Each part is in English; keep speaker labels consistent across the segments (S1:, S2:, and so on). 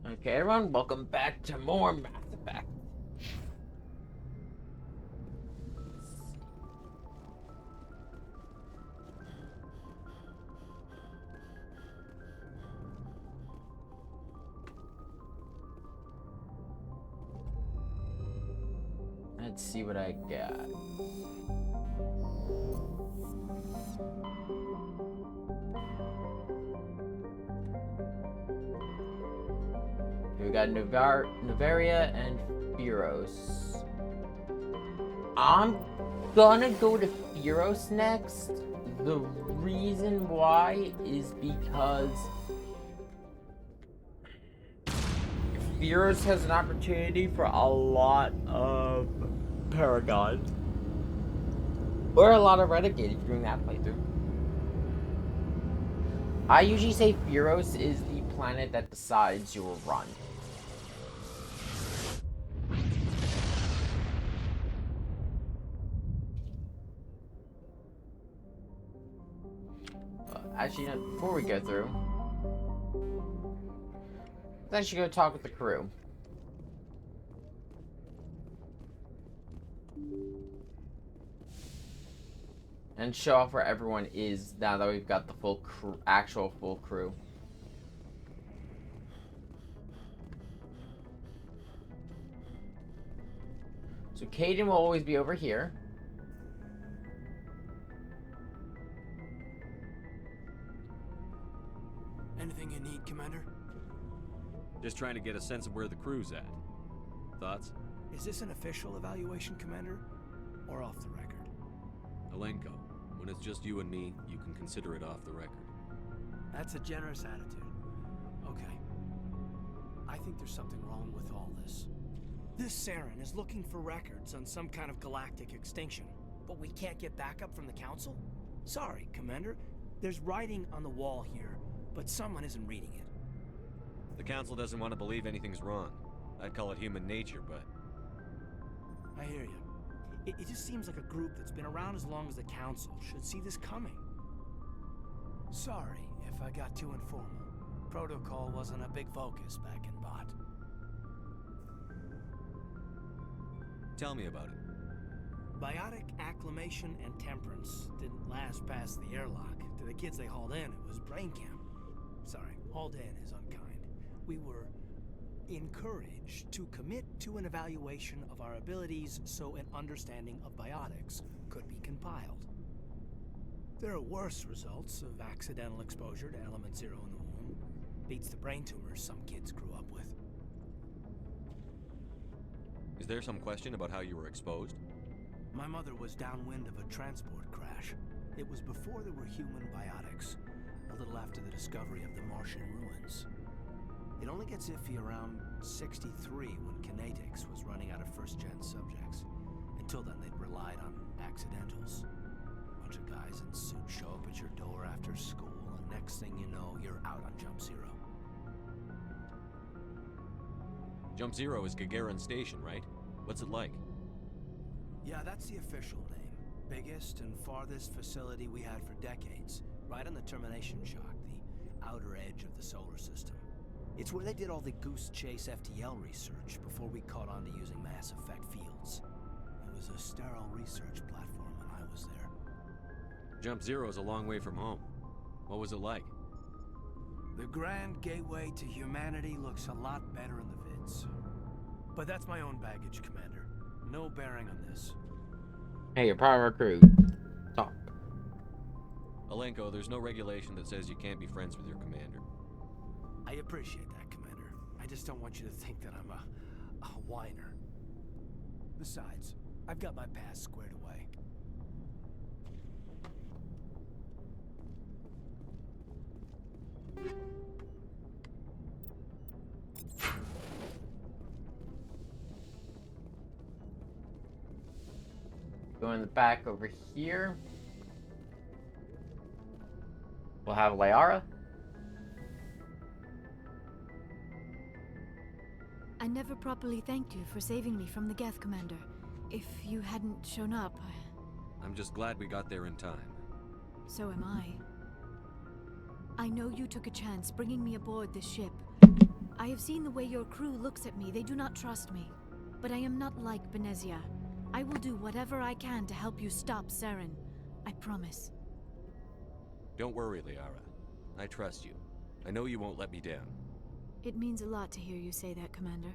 S1: Okay, everyone, welcome back to more Mass Effect. Let's see what I got. We got Novaria and Feros. I'm gonna go to Feros next. The reason why is because Feros has an opportunity for a lot of Paragons. Or a lot of Renegades during that playthrough. I usually say Feros is the planet that decides your run. Actually, before we go through, let's actually go talk with the crew. And show off where everyone is now that we've got the full crew, actual full crew. So Kaidan will always be over here.
S2: Anything you need, Commander?
S3: Just trying to get a sense of where the crew's at. Thoughts?
S2: Is this an official evaluation, Commander? Or off the record?
S3: Alenko, when it's just you and me, you can consider it off the record.
S2: That's a generous attitude. Okay. I think there's something wrong with all this. This Saren is looking for records on some kind of galactic extinction, but we can't get backup from the Council? Sorry, Commander. There's writing on the wall here, but someone isn't reading it.
S3: The Council doesn't want to believe anything's wrong. I'd call it human nature, but...
S2: I hear you. It just seems like a group that's been around as long as the Council should see this coming. Sorry if I got too informal. Protocol wasn't a big focus back in Bot.
S3: Tell me about it.
S2: Biotic acclimation and temperance didn't last past the airlock. To the kids they hauled in, it was brain camp. Sorry, hauled in is unkind. We were encouraged to commit to an evaluation of our abilities so an understanding of biotics could be compiled. There are worse results of accidental exposure to element 0 in the womb. Beats the brain tumors some kids grew up with.
S3: Is there some question about how you were exposed?
S2: My mother was downwind of a transport crash. It was before there were human biotics, a little after the discovery of the Martian ruins. It only gets iffy around 63 when Kinetics was running out of first-gen subjects. Until then, they'd relied on accidentals. A bunch of guys in suits show up at your door after school, and next thing you know, you're out on Jump Zero.
S3: Jump Zero is Gagarin Station, right? What's it like?
S2: Yeah, that's the official name. Biggest and farthest facility we had for decades. Right on the termination shock, the outer edge of the solar system. It's where they did all the Goose Chase FTL research before we caught on to using mass effect fields. It was a sterile research platform when I was there.
S3: Jump Zero is a long way from home. What was it like?
S2: The grand gateway to humanity looks a lot better in the vids. But that's my own baggage, Commander. No bearing on this.
S1: Hey, you're part of our crew. Talk.
S3: Alenko, there's no regulation that says you can't be friends with your commander.
S2: I appreciate that, Commander. I just don't want you to think that I'm a whiner. Besides, I've got my past squared away.
S1: Go in the back over here. We'll have Liara.
S4: I never properly thanked you for saving me from the Geth, Commander. If you hadn't shown up,
S3: I'm just glad we got there in time.
S4: so am I. I know you took a chance bringing me aboard this ship. I have seen the way your crew looks at me. They do not trust me. But I am not like Benezia. I will do whatever I can to help you stop Saren. I promise.
S3: Don't worry, Liara. I trust you. I know you won't let me down.
S4: It means a lot to hear you say that, Commander.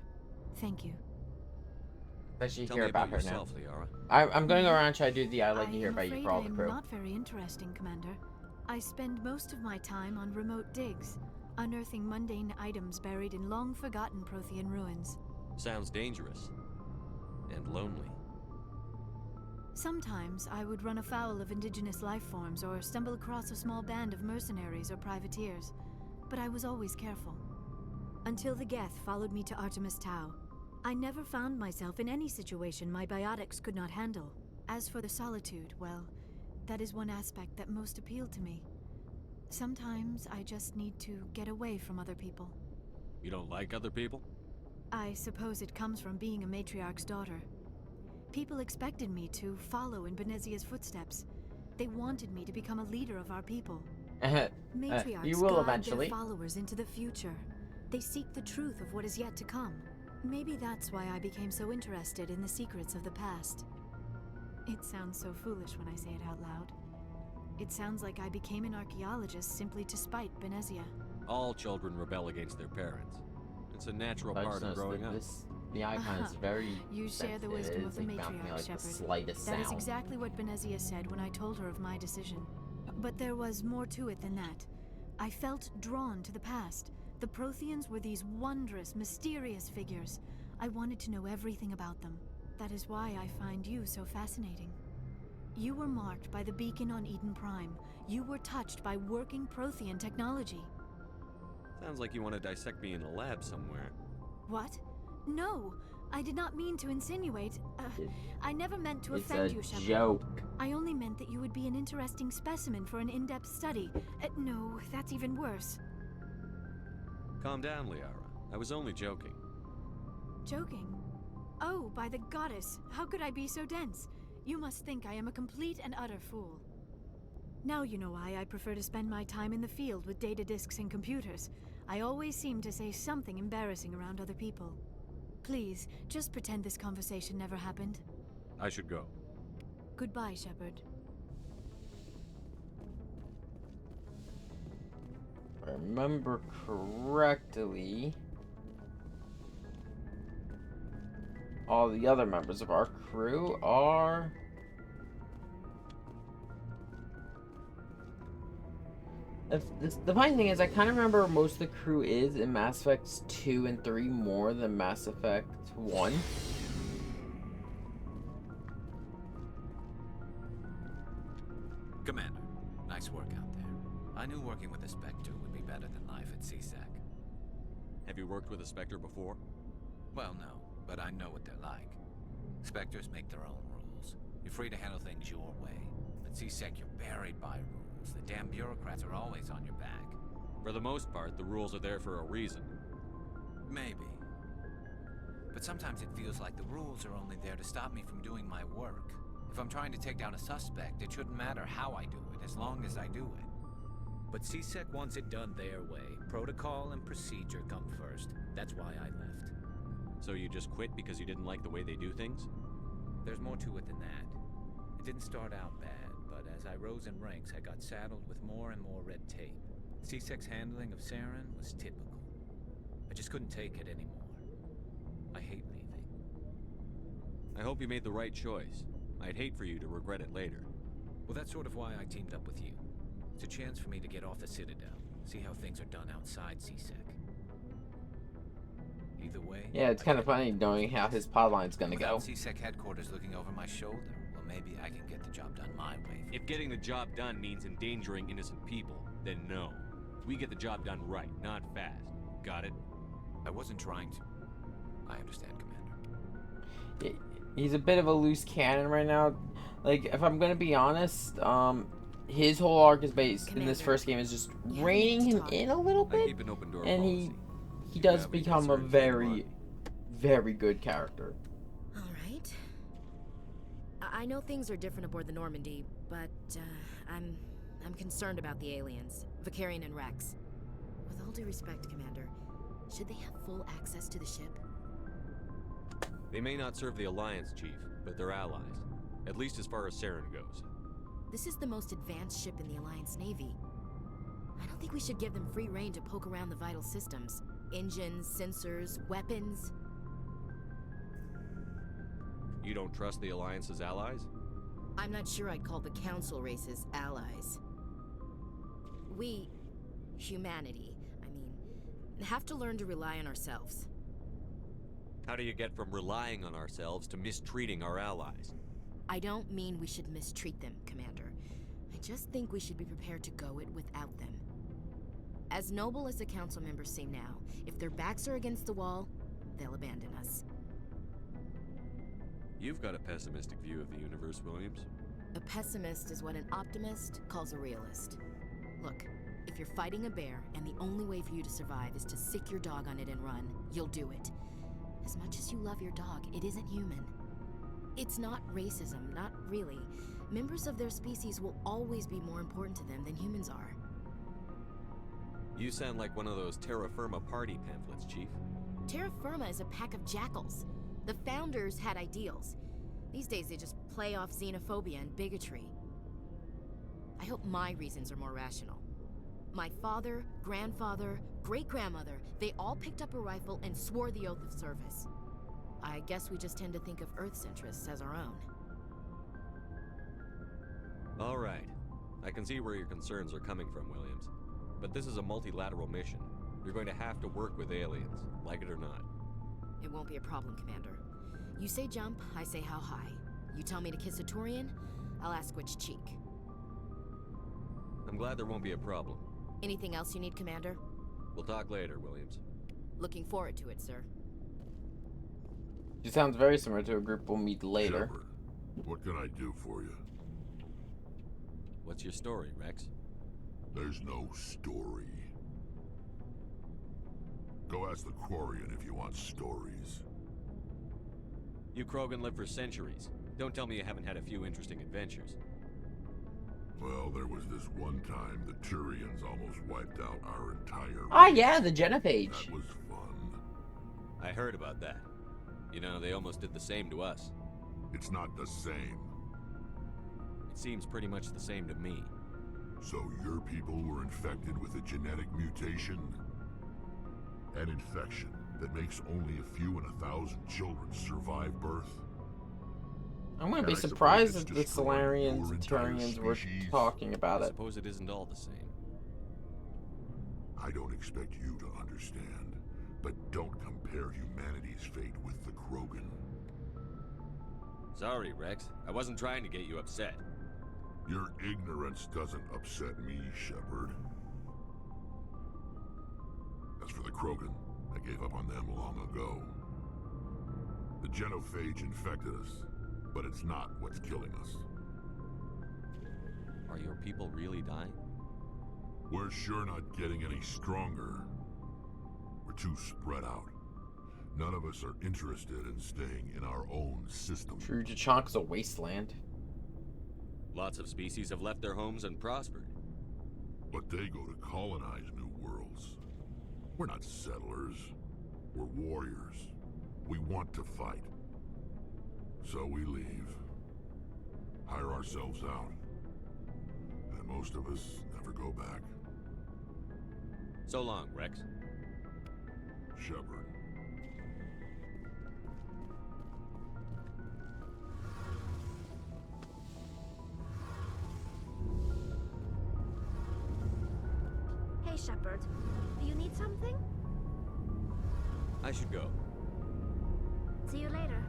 S4: Thank you.
S1: Especially
S3: Tell
S1: hear
S3: me
S1: about
S3: about
S1: her
S3: yourself,
S1: now.
S3: Liara.
S1: I'm going around trying to do the I like to hear about you for all the
S4: I'm
S1: crew.
S4: not very interesting, Commander. I spend most of my time on remote digs, unearthing mundane items buried in long-forgotten Prothean ruins.
S3: Sounds dangerous. And lonely.
S4: Sometimes I would run afoul of indigenous life forms or stumble across a small band of mercenaries or privateers, but I was always careful. Until the Geth followed me to Artemis Tau. I never found myself in any situation my biotics could not handle. As for the solitude, well, that is one aspect that most appealed to me. Sometimes I just need to get away from other people.
S3: You don't like other people?
S4: I suppose it comes from being a matriarch's daughter. People expected me to follow in Benezia's footsteps. They wanted me to become a leader of our people. Matriarchs
S1: you will
S4: guide
S1: eventually.
S4: their followers into the future. They seek the truth of what is yet to come. Maybe that's why I became so interested in the secrets of the past. It sounds so foolish when I say it out loud. It sounds like I became an archaeologist simply to spite Benezia.
S3: All children rebel against their parents. It's a natural
S1: I
S3: part
S1: just
S3: of
S1: noticed
S3: growing
S1: that
S3: up.
S1: the icon is very
S4: You share the
S1: sensitive.
S4: wisdom
S1: It
S4: of
S1: is,
S4: the
S1: like, bouncing,
S4: matriarch,
S1: like, the
S4: Shepard.
S1: slightest
S4: That is
S1: sound.
S4: exactly what Benezia said when I told her of my decision. But there was more to it than that. I felt drawn to the past. The Protheans were these wondrous, mysterious figures. I wanted to know everything about them. That is why I find you so fascinating. You were marked by the beacon on Eden Prime. You were touched by working Prothean technology.
S3: Sounds like you want to dissect me in a lab somewhere.
S4: What? No, I did not mean to insinuate. I never meant to
S1: It's
S4: offend
S1: a
S4: you, Shepard.
S1: joke.
S4: I only meant that you would be an interesting specimen for an in-depth study. No, that's even worse.
S3: Calm down, Liara. I was only joking.
S4: Joking? Oh, by the goddess, how could I be so dense? You must think I am a complete and utter fool. Now you know why I prefer to spend my time in the field with data disks and computers. I always seem to say something embarrassing around other people. Please, just pretend this conversation never happened.
S3: I should go.
S4: Goodbye, Shepard.
S1: If I remember correctly, all the other members of our crew are... The funny thing is, I kind of remember most of the crew is in Mass Effect 2 and 3 more than Mass Effect 1.
S5: Commander, nice work out there. I knew working with a Spectre would be better than life at CSEC.
S3: Have you worked with a Spectre before?
S5: Well, no, but I know what they're like. Spectres make their own rules. You're free to handle things your way. At CSEC, you're buried by rules. The damn bureaucrats are always on your back.
S3: For the most part, the rules are there for a reason.
S5: Maybe. But sometimes it feels like the rules are only there to stop me from doing my work. If I'm trying to take down a suspect, it shouldn't matter how I do it, as long as I do it. But CSEC wants it done their way. Protocol and procedure come first. That's why I left.
S3: So you just quit because you didn't like the way they do things?
S5: There's more to it than that. It didn't start out bad, but as I rose in ranks, I got saddled with more and more red tape. CSEC's handling of Saren was typical. I just couldn't take it anymore. I hate leaving.
S3: I hope you made the right choice. I'd hate for you to regret it later.
S5: Well, that's sort of why I teamed up with you. It's a chance for me to get off the Citadel, see how things are done outside CSEC. Either way...
S1: Yeah, it's kind of funny knowing how his podline's gonna
S5: Without
S1: go.
S5: CSEC headquarters looking over my shoulder, well, maybe I can get the job done my way.
S3: If getting the job done means endangering innocent people, then no. We get the job done right, not fast. Got it?
S5: I wasn't trying to. I understand, Commander.
S1: He's a bit of a loose cannon right now. Like, if I'm gonna be honest, his whole arc is based in this
S4: Commander,
S1: first game is just
S4: you
S1: reining
S4: need to
S1: him
S4: talk.
S1: in a little
S3: I
S1: bit,
S3: keep an open door
S1: and
S3: policy.
S1: he
S3: If
S1: does
S3: you have any
S1: become a
S3: concerns,
S1: very,
S3: say
S1: very good character.
S6: All right. I know things are different aboard the Normandy, but I'm concerned about the aliens, Vicarian and Rex. With all due respect, Commander, Should they have full access to the ship?
S3: They may not serve the Alliance, Chief, but they're allies. At least as far as Saren goes.
S6: This is the most advanced ship in the Alliance Navy. I don't think we should give them free rein to poke around the vital systems. Engines, sensors, weapons.
S3: You don't trust the Alliance's allies?
S6: I'm not sure I'd call the Council races allies. We, humanity, I mean, have to learn to rely on ourselves.
S3: How do you get from relying on ourselves to mistreating our allies?
S6: I don't mean we should mistreat them, Commander. I just think we should be prepared to go it without them. As noble as the Council members seem now, if their backs are against the wall, they'll abandon us.
S3: You've got a pessimistic view of the universe, Williams.
S6: A pessimist is what an optimist calls a realist. Look, if you're fighting a bear and the only way for you to survive is to sick your dog on it and run, you'll do it. As much as you love your dog, it isn't human. It's not racism, not really. Members of their species will always be more important to them than humans are.
S3: You sound like one of those Terra Firma party pamphlets, Chief.
S6: Terra Firma is a pack of jackals. The founders had ideals. These days they just play off xenophobia and bigotry. I hope my reasons are more rational. My father, grandfather, great-grandmother, they all picked up a rifle and swore the oath of service. I guess we just tend to think of Earth's interests as our own.
S3: All right. I can see where your concerns are coming from, Williams. But this is a multilateral mission. You're going to have to work with aliens, like it or not.
S6: It won't be a problem, Commander. You say jump, I say how high. You tell me to kiss a Turian, I'll ask which cheek.
S3: I'm glad there won't be a problem.
S6: Anything else you need, Commander?
S3: We'll talk later, Williams.
S6: Looking forward to it, sir.
S1: She sounds very similar to a group we'll meet later.
S7: Shepard, what can I do for you?
S3: What's your story, Rex?
S7: There's no story. Go ask the Quarian if you want stories.
S3: You Krogan lived for centuries. Don't tell me you haven't had a few interesting adventures.
S7: Well, there was this one time the Turians almost wiped out our entire
S1: Ah,
S7: race.
S1: yeah, the Genophage.
S7: That was fun.
S3: I heard about that. You know, they almost did the same to us.
S7: It's not the same.
S3: It seems pretty much the same to me.
S7: So your people were infected with a genetic mutation? An infection that makes only a few in 1,000 children survive birth?
S1: I'm gonna
S7: And
S1: be
S7: I suppose
S1: surprised
S7: it's
S1: if the
S7: destroyed
S1: Solarians
S7: your
S1: and
S7: entire
S1: Turians were
S7: species?
S1: talking about
S3: I
S1: it.
S3: suppose it isn't all the same.
S7: I don't expect you to understand, but don't compare humanity's fate with the Krogan.
S3: Sorry, Rex. I wasn't trying to get you upset.
S7: Your ignorance doesn't upset me, Shepard. As for the Krogan, I gave up on them long ago. The Genophage infected us, but it's not what's killing us.
S3: Are your people really dying?
S7: We're sure not getting any stronger. We're too spread out. None of us are interested in staying in our own system.
S1: True, Tachanka's a wasteland.
S3: Lots of species have left their homes and prospered.
S7: But they go to colonize new worlds. We're not settlers. We're warriors. We want to fight. So we leave. Hire ourselves out. And most of us never go back.
S3: So long, Rex.
S7: Shepard.
S8: Hey, Shepard. Do you need something?
S3: I should go.
S8: See you later.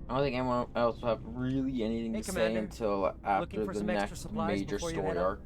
S1: I don't think anyone else will have really anything
S9: Hey,
S1: to say
S9: Commander.
S1: until after
S9: Looking for
S1: the
S9: some extra
S1: next
S9: supplies
S1: major
S9: before you
S1: story
S9: head out?
S1: arc.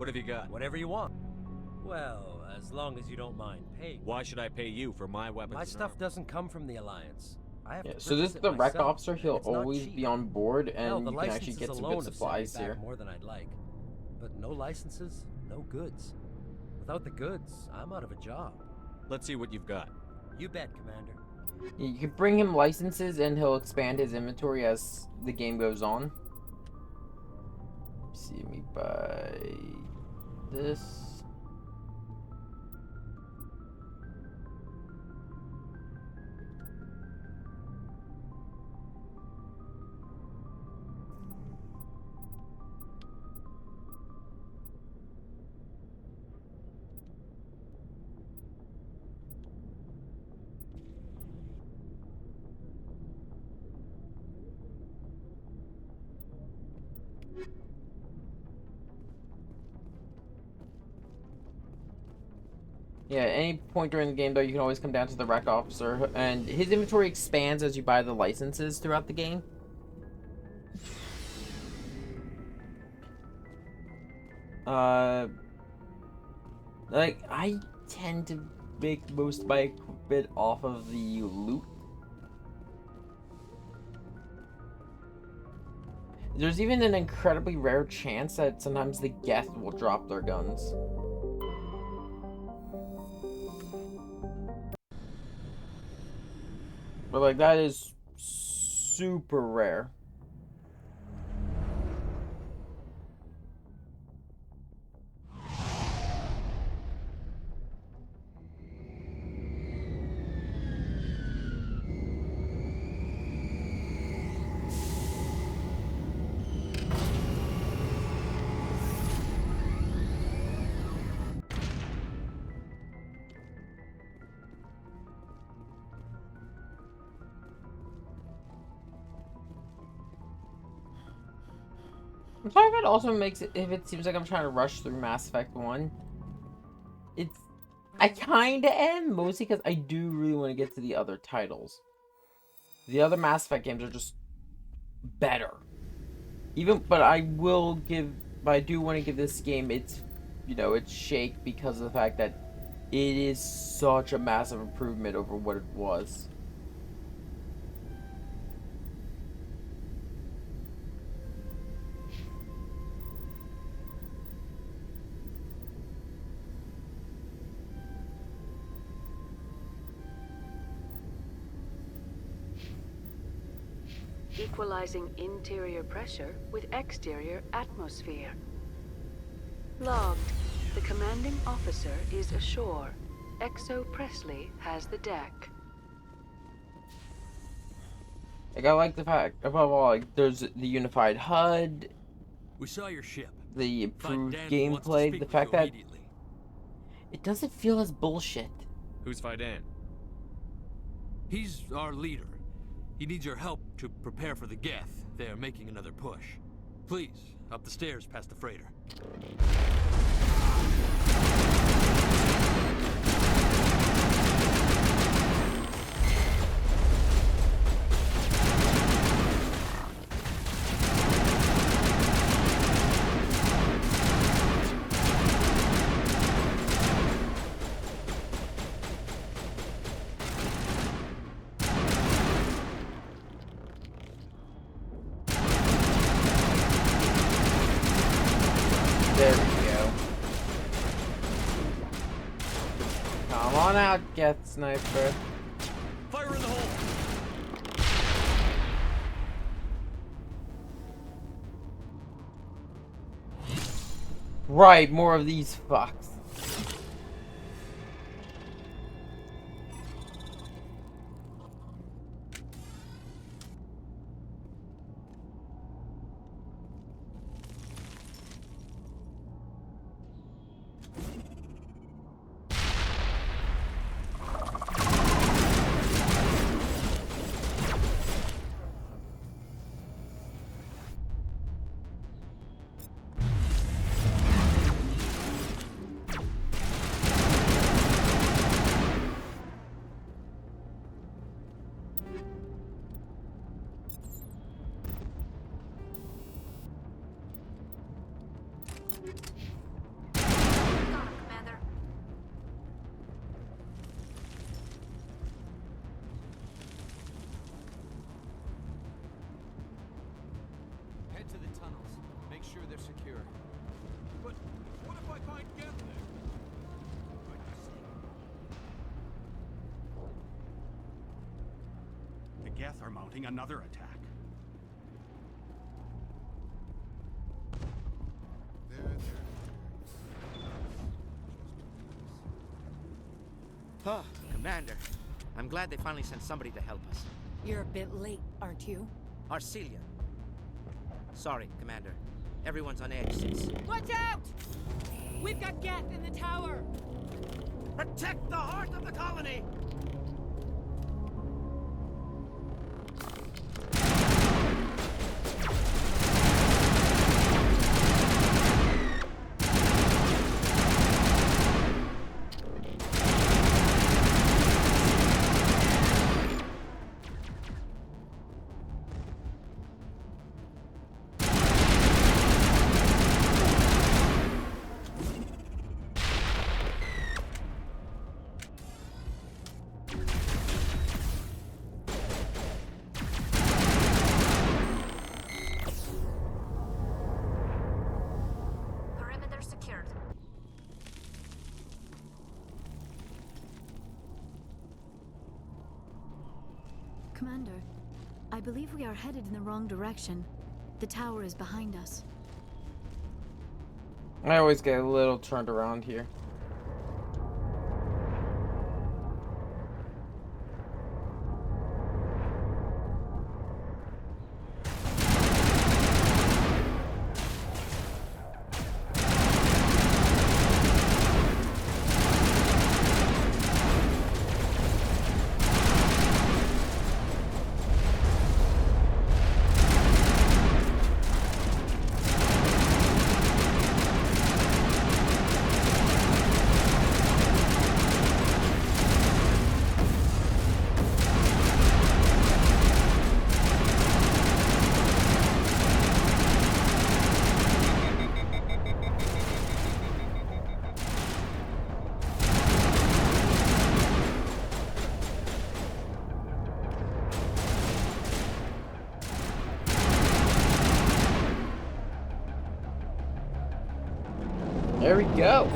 S3: What have you got?
S9: Whatever you want. Well, as long as you don't mind paying.
S3: Why should I pay you for my weapons?
S9: My
S3: and
S9: stuff
S3: armor?
S9: doesn't come from the Alliance. I have
S1: Yeah,
S9: to
S1: so this
S9: purchase
S1: is
S9: it
S1: the rec
S9: myself,
S1: officer.
S9: and
S1: He'll
S9: it's not
S1: always
S9: cheap.
S1: be on board,
S9: Hell,
S1: and
S9: the
S1: you can actually
S9: licenses
S1: get some
S9: alone
S1: good
S9: have set me
S1: supplies
S9: back
S1: here.
S9: more than I'd like. But no licenses, no goods. Without the goods, I'm out of a job.
S3: Let's see what you've got.
S9: You bet, Commander.
S1: Yeah, you can bring him licenses, and he'll expand his inventory as the game goes on. See me buy this. Yeah, at any point during the game, though, you can always come down to the rec officer, and his inventory expands as you buy the licenses throughout the game. Like, I tend to make most of my equipment off of the loot. There's even an incredibly rare chance that sometimes the Geth will drop their guns. But like, that is super rare. I'm sorry if it also makes it, if it seems like I'm trying to rush through Mass Effect 1. I kinda am, mostly because I do really want to get to the other titles. The other Mass Effect games are just better. But I do want to give this game its shake because of the fact that it is such a massive improvement over what it was.
S10: Equalizing interior pressure with exterior atmosphere. Logged. The commanding officer is ashore. Exo Presley has the deck.
S1: Like, I like the fact, above all, like, there's the unified HUD,
S11: We saw your ship.
S1: the improved
S11: Dan wants to
S1: gameplay,
S11: speak
S1: the
S11: with
S1: fact
S11: you
S1: that
S11: immediately.
S1: it doesn't feel as bullshit.
S3: Who's Fidan?
S11: He's our leader. He needs your help to prepare for the Geth. They're making another push. Please, up the stairs past the freighter.
S1: There we go. Come on out, Geth Sniper.
S11: Fire in the hole!
S1: Right, more of these fucks.
S12: into the tunnels. Make sure they're secure.
S11: But what if I find Geth there?
S13: The Geth are mounting another attack.
S12: Oh, Commander. I'm glad they finally sent somebody to help us.
S14: You're a bit late, aren't you?
S12: Arcelia. Sorry, Commander. Everyone's on edge since...
S14: Watch out! We've got Geth in the tower!
S12: Protect the heart of the colony!
S8: Perimeter secured.
S4: Commander, I believe we are headed in the wrong direction. The tower is behind us.
S1: I always get a little turned around here. There we go.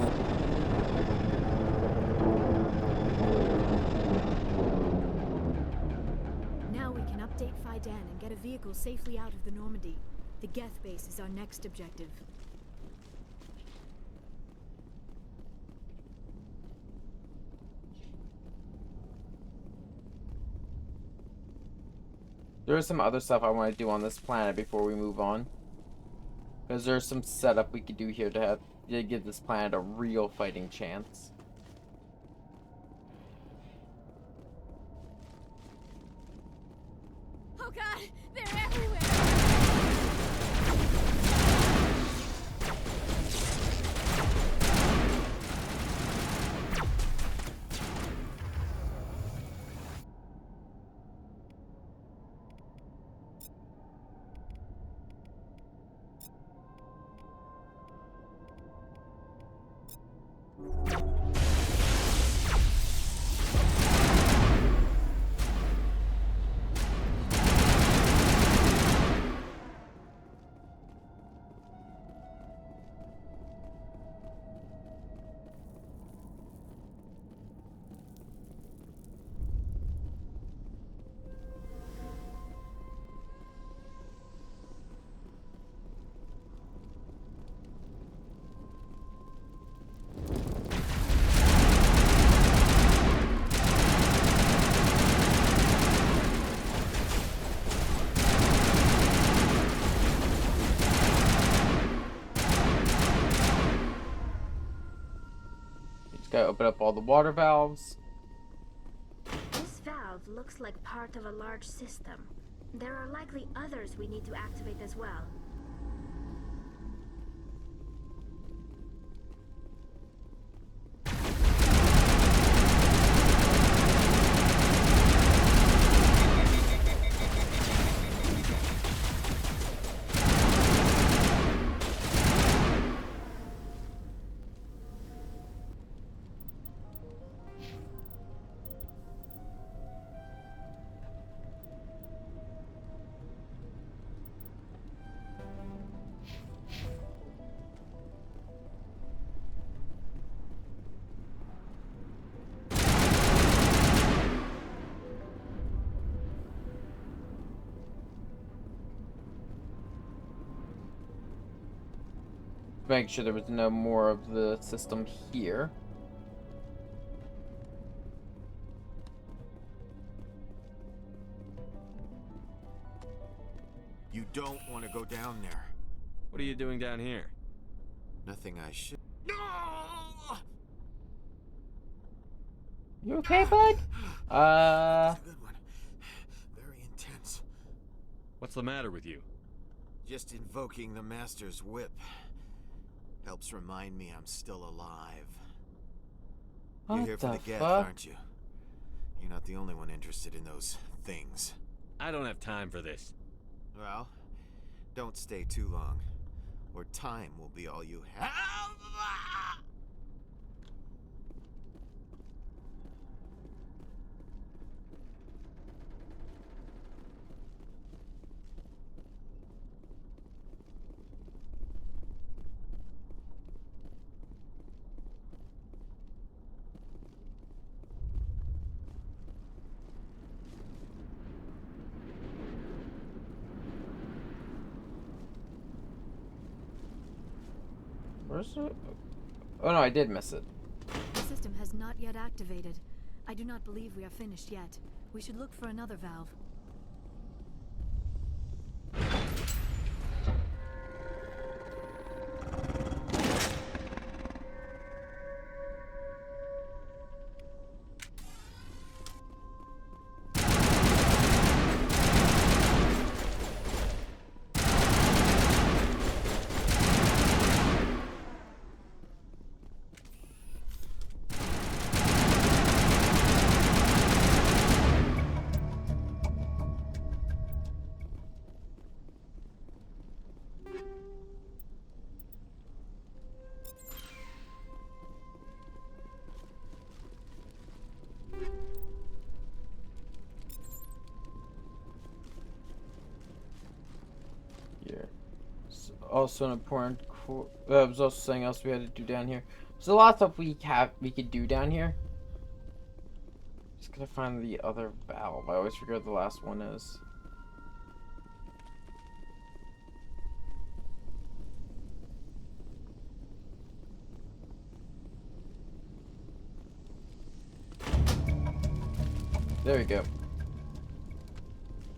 S4: Now we can update Faidan and get a vehicle safely out of the Normandy. The Geth base is our next objective.
S1: There's some other stuff I want to do on this planet before we move on. Because there's some setup we could do here to give this planet a real fighting chance.
S14: Oh god, they're everywhere!
S1: Gotta open up all the water valves.
S8: This valve looks like part of a large system. There are likely others we need to activate as well.
S1: make sure there was no more of the system here.
S15: You don't want to go down there.
S3: What are you doing down here?
S15: Nothing I should. No!
S1: You okay, bud?
S15: That's a good one. Very intense.
S3: What's the matter with you?
S15: Just invoking the Master's whip helps remind me I'm still alive. You're here for the Geth, aren't you? You're not the only one interested in those things.
S3: I don't have time for this.
S15: Well, don't stay too long, or time will be all you have.
S1: Where's it? Oh no, I did miss it.
S4: The system has not yet activated. I do not believe we are finished yet. We should look for another valve.
S1: Also an important. There was also something else we had to do down here. There's a lot of stuff we could do down here. Just gotta find the other valve. I always forget what the last one is. There we go.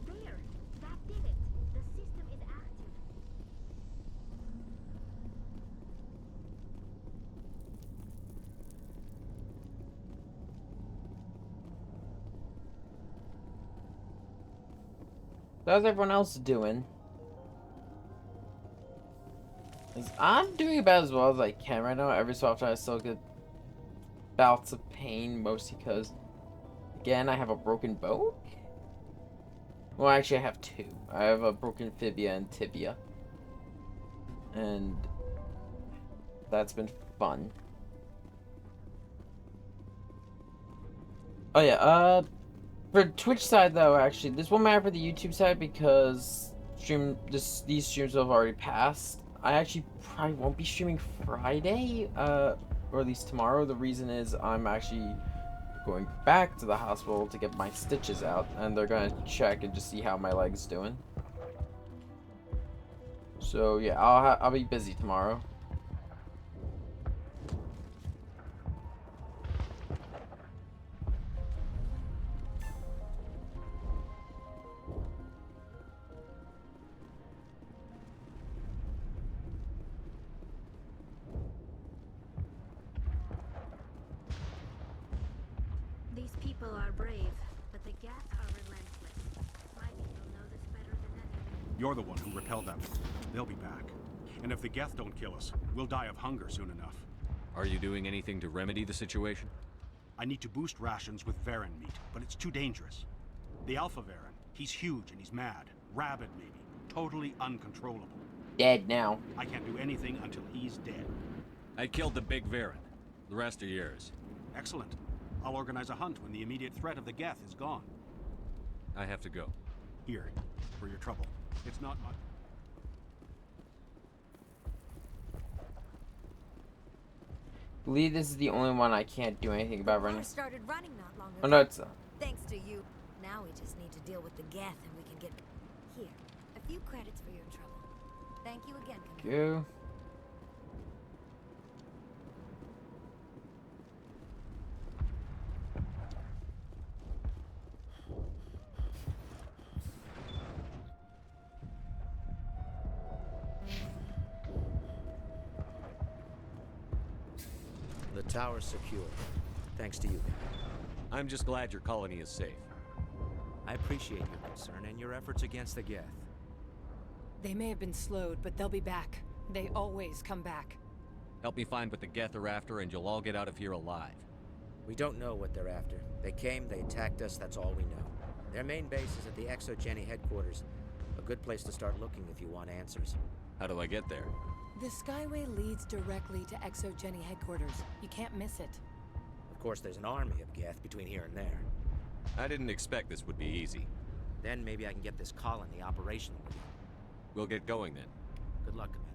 S8: There! That did it! The system is active.
S1: How's everyone else doing? 'Cause I'm doing about as well as I can right now. Every so often I still get bouts of pain, mostly because, again, I have a broken bone? Well, actually I have two. I have a broken fibia and tibia. And that's been fun. Oh yeah, for Twitch side though, actually, this won't matter for the YouTube side because these streams have already passed. I actually probably won't be streaming Friday, or at least tomorrow. The reason is I'm actually going back to the hospital to get my stitches out, and they're gonna check and just see how my leg's doing. So yeah, I'll be busy tomorrow.
S8: These people are brave, but the Geth are relentless. My people know this better than anyone.
S13: You're the one who repelled them. They'll be back. And if the Geth don't kill us, we'll die of hunger soon enough.
S3: Are you doing anything to remedy the situation?
S13: I need to boost rations with Varen meat, but it's too dangerous. The Alpha Varen, he's huge and he's mad. Rabid, maybe. Totally uncontrollable.
S1: Dead now.
S13: I can't do anything until he's dead.
S3: I killed the big Varen. The rest are yours.
S13: Excellent. I'll organize a hunt when the immediate threat of the Geth is gone.
S3: I have to go.
S13: Here, for your trouble. It's not much.
S1: I believe this is the only one I can't do anything about running.
S16: I started running not long ago.
S1: Oh no, it's
S16: Thanks to you. Now we just need to deal with the Geth and we can get here. A few credits for your trouble. Thank you again, Commander.
S1: go.
S12: The tower's secure. Thanks to you.
S3: I'm just glad your colony is safe.
S12: I appreciate your concern and your efforts against the Geth.
S14: They may have been slowed, but they'll be back. They always come back.
S3: Help me find what the Geth are after, and you'll all get out of here alive.
S12: We don't know what they're after. They came, they attacked us, that's all we know. Their main base is at the ExoGeni headquarters. A good place to start looking if you want answers.
S3: How do I get there?
S14: The Skyway leads directly to ExoGeni headquarters. You can't miss it.
S12: Of course, there's an army of Geth between here and there.
S3: I didn't expect this would be easy.
S12: Then maybe I can get this colony operational again.
S3: We'll get going then.
S12: Good luck, Commander.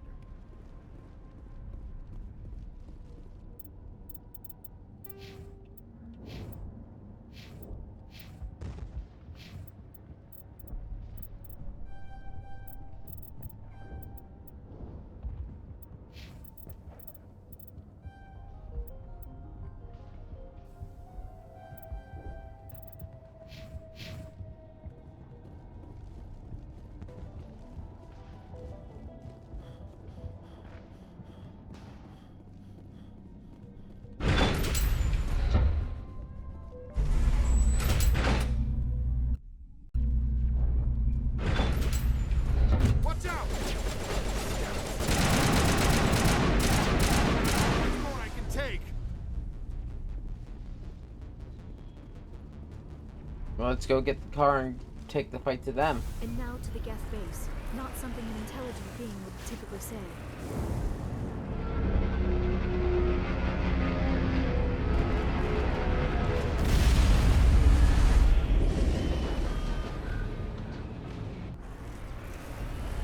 S1: Well, let's go get the car and take the fight to them.
S4: And now to the Geth base. Not something an intelligent being would typically say.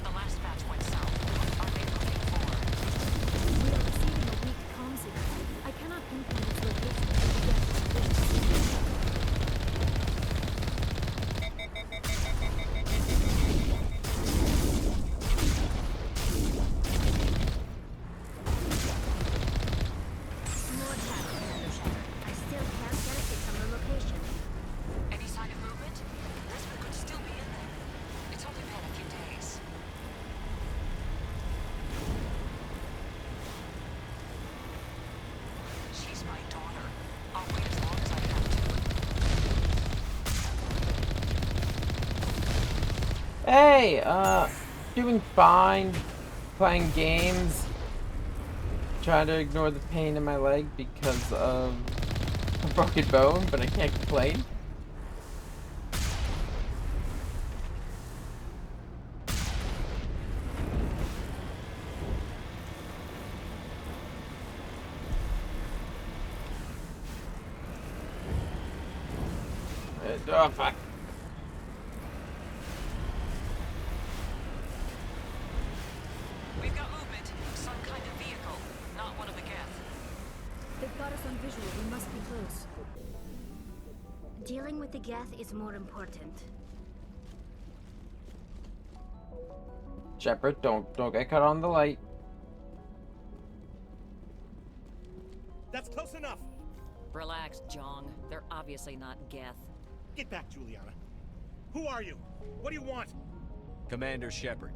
S17: The last batch went south. Are they looking for?
S4: We are receiving a weak comm signal. I cannot pinpoint its location to the Geth base.
S17: Any sign of movement? Lisbon could still be in there. It's only been a few days. She's my daughter. I'll wait as long as I have to.
S1: Hey, doing fine. Playing games. Trying to ignore the pain in my leg because of a broken bone, but I can't complain. Oh, fuck.
S17: We've got movement. Some kind of vehicle. Not one of the Geth.
S4: They've got us on visual. We must be close.
S8: Dealing with the Geth is more important.
S1: Shepard, don't get caught on the light.
S18: That's close enough.
S19: Relax, Jong. They're obviously not Geth.
S18: Get back, Juliana. Who are you? What do you want?
S3: Commander Shepard,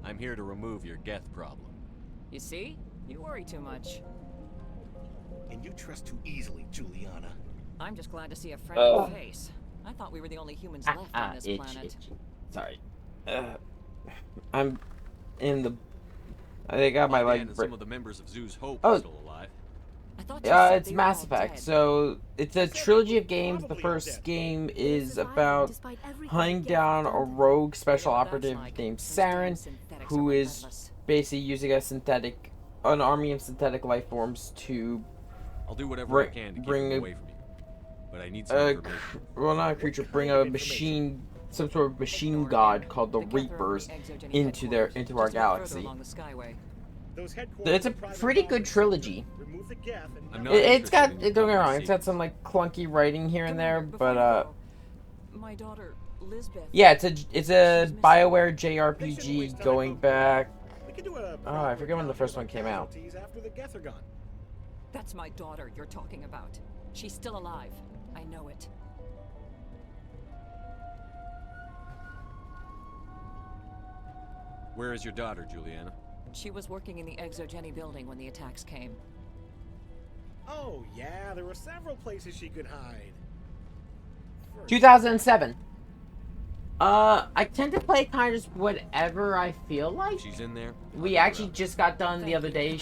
S3: I'm here to remove your Geth problem.
S19: You see? You worry too much.
S18: And you trust too easily, Juliana.
S19: I'm just glad to see a friendly face. I thought we were the only humans left on this planet.
S1: Sorry. I'm in the... I think I got my leg...
S3: And some of the members of Zoo's Hope
S1: Oh.
S3: are still alive.
S1: It's Mass Effect. So it's a trilogy of games. The first game is about hunting down a rogue special operative named Saren, who is basically using an army of synthetic life forms to
S3: I'll do whatever I can to keep them away from you. But I need some information.
S1: Well, not a creature. Bring a machine, some sort of machine god called the Reapers, into our galaxy. It's a pretty good trilogy. It's got, don't get me wrong, it's got some like clunky writing here and there, but
S19: My daughter, Lisbeth.
S1: yeah, it's a BioWare JRPG going back. Oh, I forget when the first one came out.
S18: After the Geth are gone.
S19: That's my daughter you're talking about. She's still alive. I know it.
S3: Where is your daughter, Juliana?
S19: She was working in the ExoGeni building when the attacks came.
S18: Oh, yeah, there were several places she could hide.
S1: 2007. I tend to play kind of just whatever I feel like.
S3: She's in there.
S1: We actually just got done the other day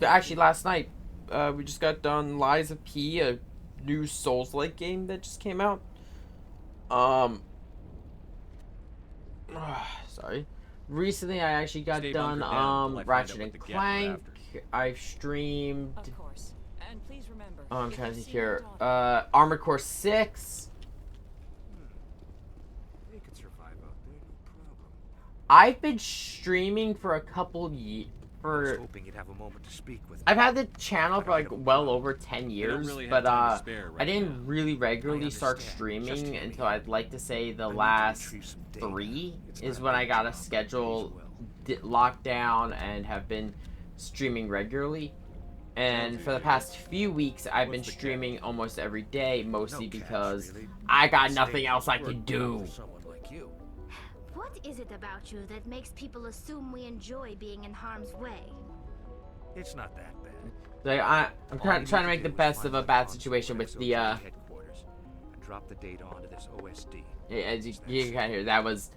S1: actually last night. We just got done Lies of P, a new Souls-like game that just came out. Sorry. Recently, I actually got done Ratchet and Clank. I've streamed.
S19: Of course. And please remember.
S1: Oh, I'm trying to think here. Armored Core 6.
S13: They could survive out there, no problem.
S1: I've been streaming for a couple years.
S12: I was hoping you'd have a moment to speak with
S1: I've had the channel for like well over 10 years,
S3: really have
S1: but
S3: time to spare right
S1: I didn't really regularly start
S12: Just
S1: streaming
S12: hear me
S1: until I'd like to say the
S12: I need to
S1: last
S12: retrieve some data.
S1: 3
S12: It's
S1: is
S12: not
S1: when
S12: a
S1: I
S12: big
S1: got a
S12: job, but
S1: schedule
S12: please
S1: locked down and have been streaming regularly. And for the past few weeks, I've been streaming almost every day, mostly
S12: No catch,
S1: because
S12: really.
S1: I got
S12: Stay
S1: nothing else I
S12: work
S1: could
S12: well
S1: do.
S12: with someone like you.
S8: What is it about you that makes people assume we enjoy being in harm's way?
S12: It's not that bad.
S1: Like, I'm
S12: All
S1: trying
S12: you
S1: to
S12: need
S1: make the
S12: do is
S1: best
S12: find
S1: of a
S12: my
S1: bad
S12: console
S1: situation
S12: at
S1: with
S12: XOJ
S1: the
S12: headquarters and drop the data onto this OSD.
S1: as you can kind of hear, that was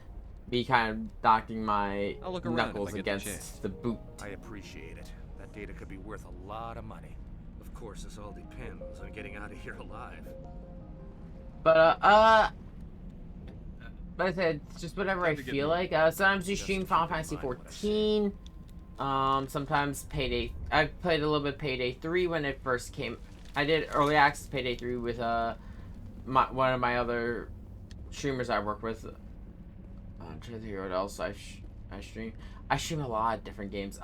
S1: me kind of knocking my
S3: I'll look around
S1: knuckles
S3: if I get the chance.
S1: against the boot.
S12: I appreciate it. That data could be worth a lot of money. Of course, this all depends on getting out of here alive.
S1: But like I said, it's just whatever I feel like. Sometimes we stream Final Fantasy 14. Sometimes Payday. I played a little bit Payday 3 when it first came. I did early access Payday 3 with one of my other streamers I work with. I'm trying to think what else I stream. I stream a lot of different games.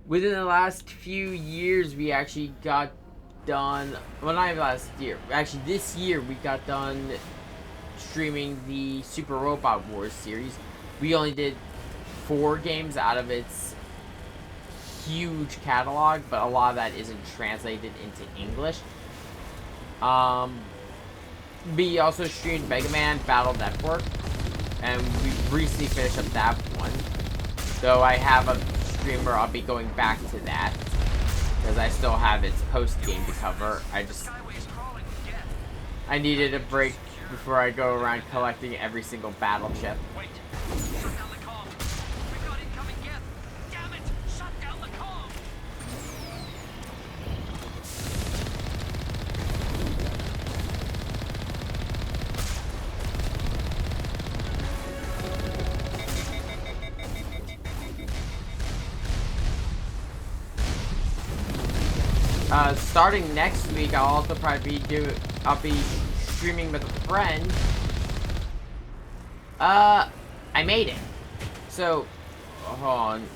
S1: Within the last few years, we actually got done. Well, not even last year. Actually, this year we got done streaming the Super Robot Wars series. We only did 4 games out of its huge catalog, but a lot of that isn't translated into English. We also streamed Mega Man Battle Network, and we recently finished up that one. So I have a stream where I'll be going back to that, because I still have its post-game to cover. I needed a break before I go around collecting every single battle chip.
S17: Wait. Shut down the comm. We've got incoming Geth. Damn it! Shut down the comm.
S1: Starting next week, I'll also probably I'll be streaming with a friend. I made it. So, hold on.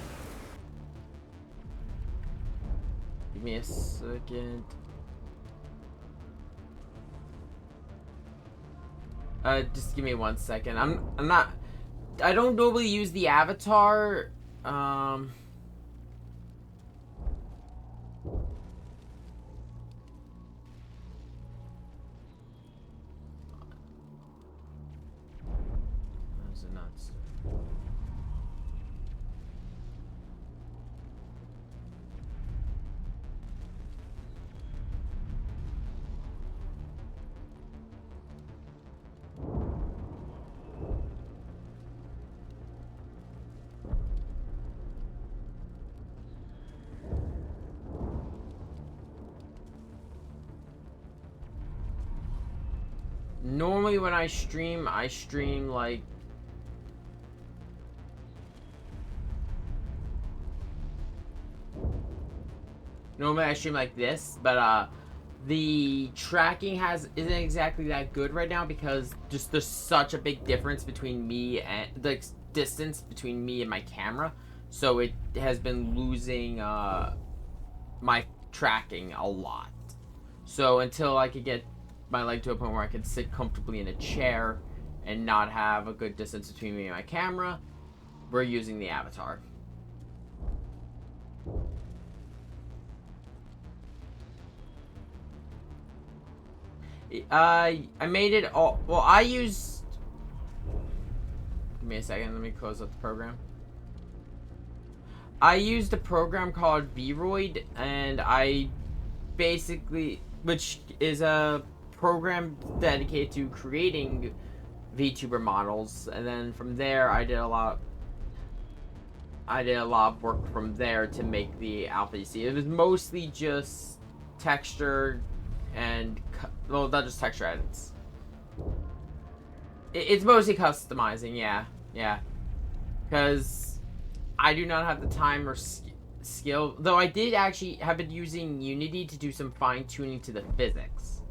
S1: Give me a second. Just give me 1 second. I don't normally use the avatar. Those are nuts. Normally when I stream like this, but the tracking isn't exactly that good right now because just there's such a big difference between me and the distance between me and my camera, so it has been losing my tracking a lot. So until I could get my leg to a point where I could sit comfortably in a chair and not have a good distance between me and my camera, we're using the avatar. I made it all. Well, I used. Give me a second. Let me close up the program. I used a program called Vroid, and I basically, which is a program dedicated to creating VTuber models, and then from there I did a lot of work from there to make the Alpha EC. It was mostly just texture and, well, not just texture edits. It's mostly customizing, yeah. Because I do not have the time or skill, though I did actually have been using Unity to do some fine-tuning to the physics.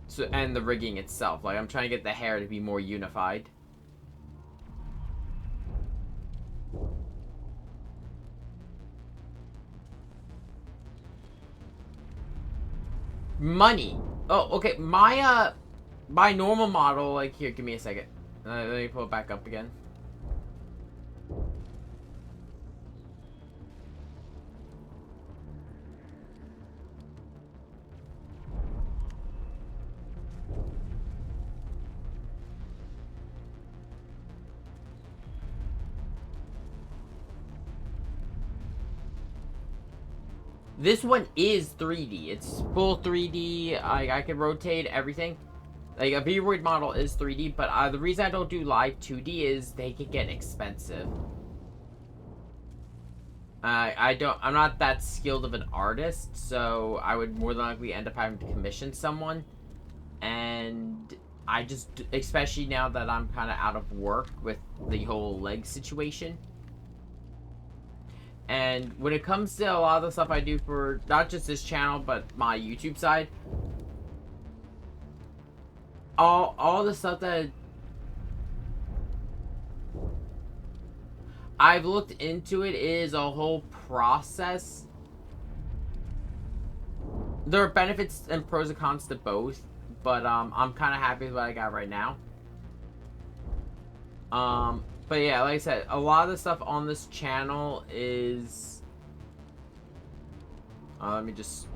S1: So, and the rigging itself. Like, I'm trying to get the hair to be more unified. Money. Oh, okay. My normal model, like, here, give me a second. Let me pull it back up again. This one is 3D. It's full 3D. I can rotate everything. Like, a Vroid model is 3D, but the reason I don't do live 2D is they can get expensive. I'm not that skilled of an artist, so I would more than likely end up having to commission someone. And I just, especially now that I'm kind of out of work with the whole leg situation. And when it comes to a lot of the stuff I do for not just this channel, but my YouTube side, all the stuff that I've looked into, it is a whole process. There are benefits and pros and cons to both, but I'm kind of happy with what I got right now. But yeah, like I said, a lot of the stuff on this channel is... let me just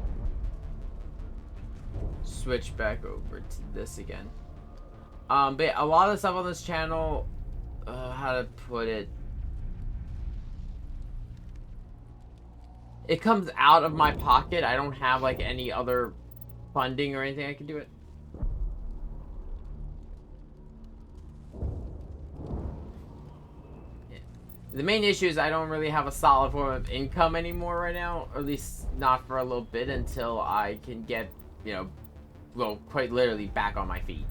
S1: switch back over to this again. But yeah, a lot of the stuff on this channel, how to put it... It comes out of my pocket. I don't have, like, any other funding or anything I can do it. The main issue is I don't really have a solid form of income anymore right now, or at least not for a little bit, until I can get, you know, well, quite literally back on my feet.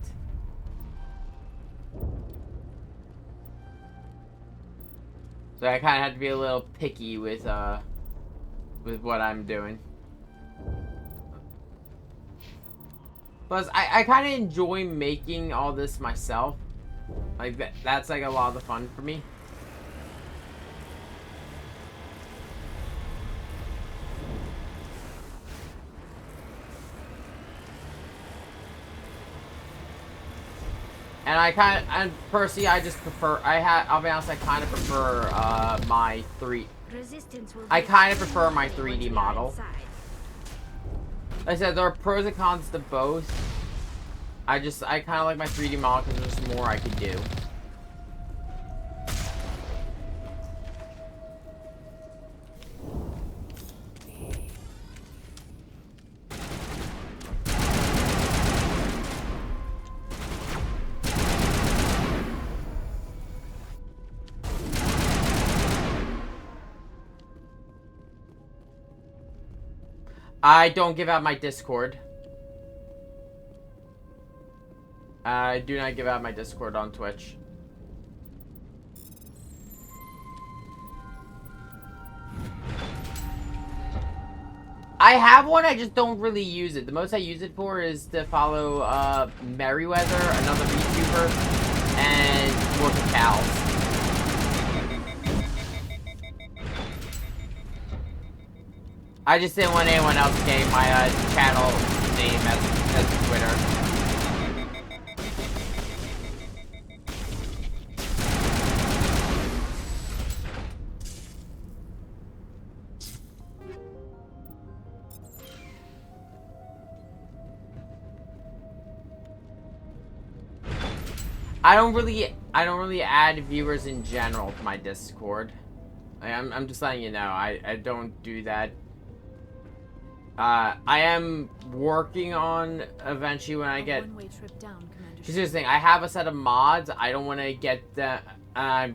S1: So I kind of have to be a little picky with what I'm doing. Plus, I kind of enjoy making all this myself. Like, that's like a lot of the fun for me. And personally, I just prefer, I'll be honest, I kind of prefer, my 3D model. Like I said, there are pros and cons to both. I kind of like my 3D model because there's more I could do. I don't give out my Discord. I do not give out my Discord on Twitch. I have one, I just don't really use it. The most I use it for is to follow Merryweather, another VTuber, and work with cows. I just didn't want anyone else getting my channel name as Twitter. I don't really add viewers in general to my Discord. I'm just letting you know. I don't do that. I am working on eventually when I get.
S4: One-way trip down, Commander.
S1: Here's the thing. I have a set of mods. I don't want to get that. I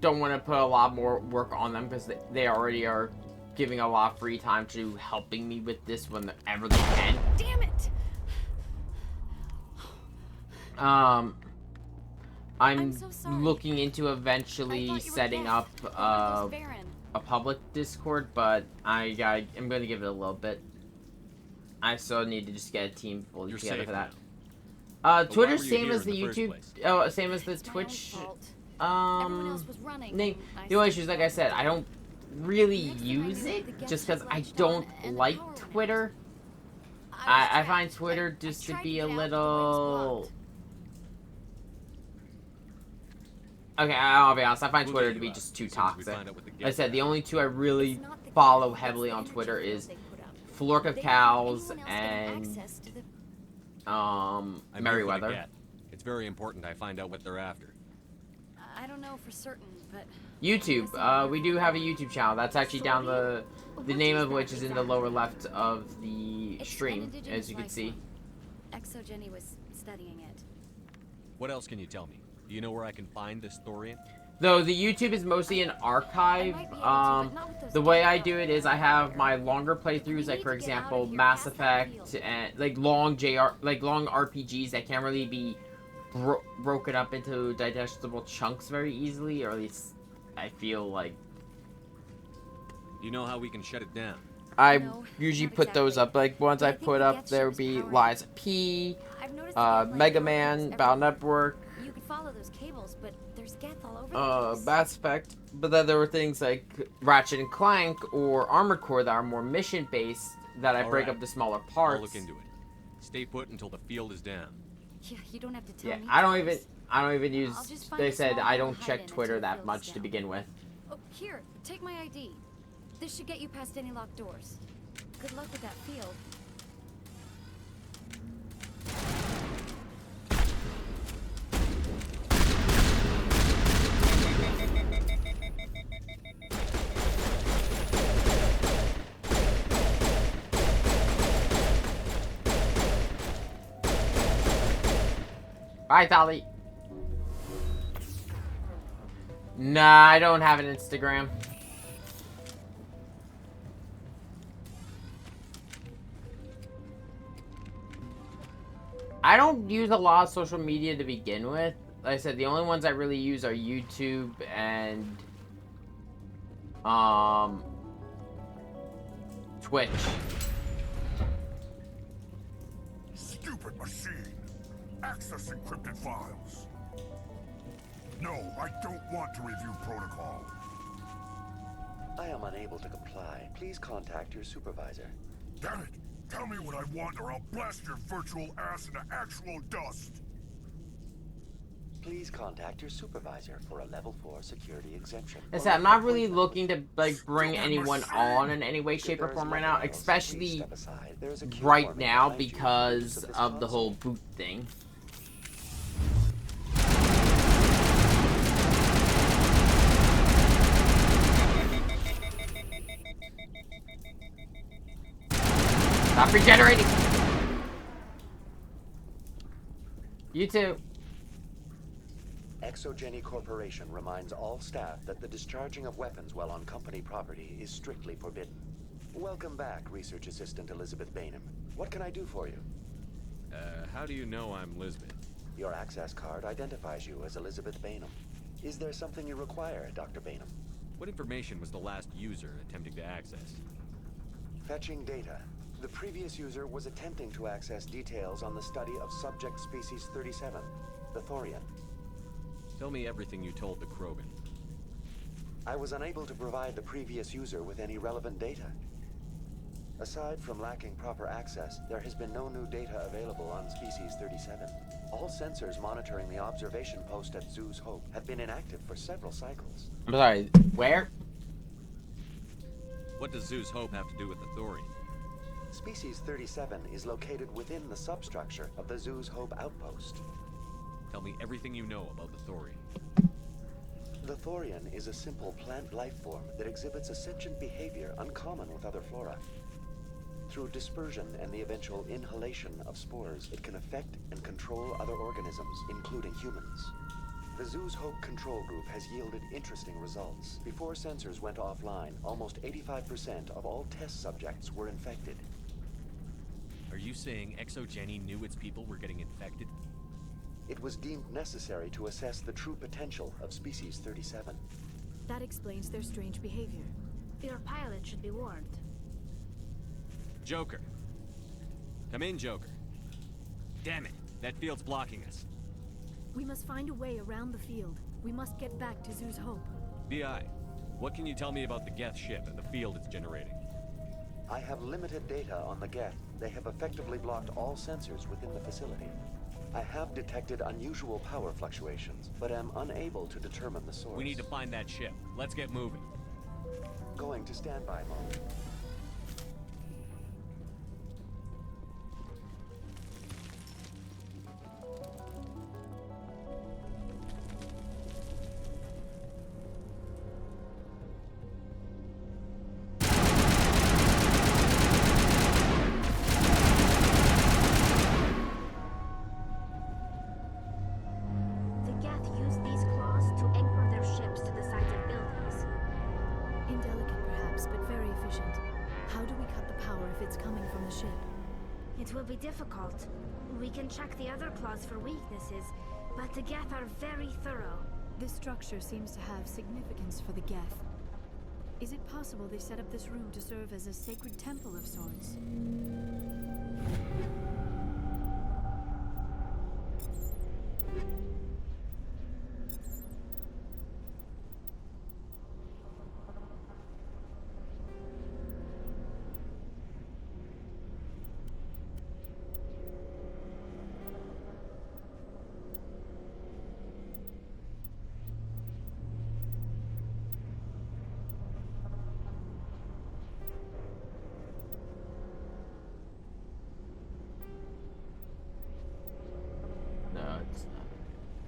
S1: don't want to put a lot more work on them because they already are giving a lot of free time to helping me with this whenever they can.
S4: Damn it!
S1: I'm
S4: so sorry.
S1: looking into eventually setting up a public Discord, but I'm gonna give it a little bit. I still need to just get a team fully together for that. Twitter's same as the YouTube. Oh, same as the Twitch. Name. The only issue is, like I said, I don't really use it just because I don't like Twitter. I find Twitter just to be a little. Okay, I'll be honest. I find Twitter to be just too toxic. Like I said, the only two I really follow heavily on Twitter is Flork of Cows and Merryweather.
S3: It's very important I find out what they're after.
S4: I don't know for certain, but
S1: YouTube. We do have a YouTube channel. That's actually down the name of which is in the lower left of the stream, as you can see.
S4: ExoGenny was studying it.
S3: What else can you tell me? Do you know where I can find this thorium?
S1: Though the YouTube is mostly an archive. The way I do it is I have my longer playthroughs, like for example Mass Effect and like long RPGs that can't really be broken up into digestible chunks very easily, or at least I feel like.
S3: You know how we can shut it down?
S1: I usually put those up. Like ones I put up, there would be Lies of P, Mega Man, Battle Network.
S4: You could follow those cables, but there's Geth all over the place.
S1: Mass Effect, but then there were things like Ratchet and Clank or Armored Core that are more mission-based that I break up to smaller parts.
S3: I'll look into it. Stay put until the field is down.
S4: Yeah, you don't have to tell me.
S1: I don't even use. They said I don't check Twitter that much to begin with.
S4: Oh, here, take my ID. This should get you past any locked doors. Good luck with that field.
S1: Bye, Dolly. Nah, I don't have an Instagram. I don't use a lot of social media to begin with. Like I said, the only ones I really use are YouTube and Twitch.
S7: Stupid machine. Access encrypted files. No, I don't want to review protocol.
S20: I am unable to comply. Please contact your supervisor.
S7: Damn it! Tell me what I want or I'll blast your virtual ass into actual dust!
S20: Please contact your supervisor for a level 4 security exemption.
S1: I said, I'm not really looking to like bring anyone on in any way, shape, or form right now, especially right now because of the whole boot thing. Stop regenerating! You too.
S20: ExoGenny Corporation reminds all staff that the discharging of weapons while on company property is strictly forbidden. Welcome back, Research Assistant Elizabeth Bainham. What can I do for you?
S3: How do you know I'm Lisbeth?
S20: Your access card identifies you as Elizabeth Bainham. Is there something you require, Dr. Bainham?
S3: What information was the last user attempting to access?
S20: Fetching data. The previous user was attempting to access details on the study of subject species 37, the Thorian.
S3: Tell me everything you told the Krogan.
S20: I was unable to provide the previous user with any relevant data. Aside from lacking proper access, there has been no new data available on species 37. All sensors monitoring the observation post at Zoo's Hope have been inactive for several cycles.
S1: I'm sorry, where?
S3: What does Zoo's Hope have to do with the Thorian?
S20: Species 37 is located within the substructure of the Zoo's Hope outpost.
S3: Tell me everything you know about the Thorian.
S20: The Thorian is a simple plant life form that exhibits a sentient behavior uncommon with other flora. Through dispersion and the eventual inhalation of spores, it can affect and control other organisms, including humans. The Zoo's Hope control group has yielded interesting results. Before sensors went offline, almost 85% of all test subjects were infected.
S21: Are you saying ExoGeni knew its people were getting infected?
S20: It was deemed necessary to assess the true potential of Species 37.
S4: That explains their strange behavior.
S8: Your pilot should be warned.
S3: Joker. Come in, Joker. Damn it, that field's blocking us.
S4: We must find a way around the field. We must get back to Zoo's Hope.
S3: BI, what can you tell me about the Geth ship and the field it's generating?
S20: I have limited data on the Geth. They have effectively blocked all sensors within the facility. I have detected unusual power fluctuations, but am unable to determine the source.
S3: We need to find that ship. Let's get moving.
S20: Going to standby mode.
S8: Difficult. We can check the other claws for weaknesses, but the Geth are very thorough.
S4: This structure seems to have significance for the Geth. Is it possible they set up this room to serve as a sacred temple of sorts?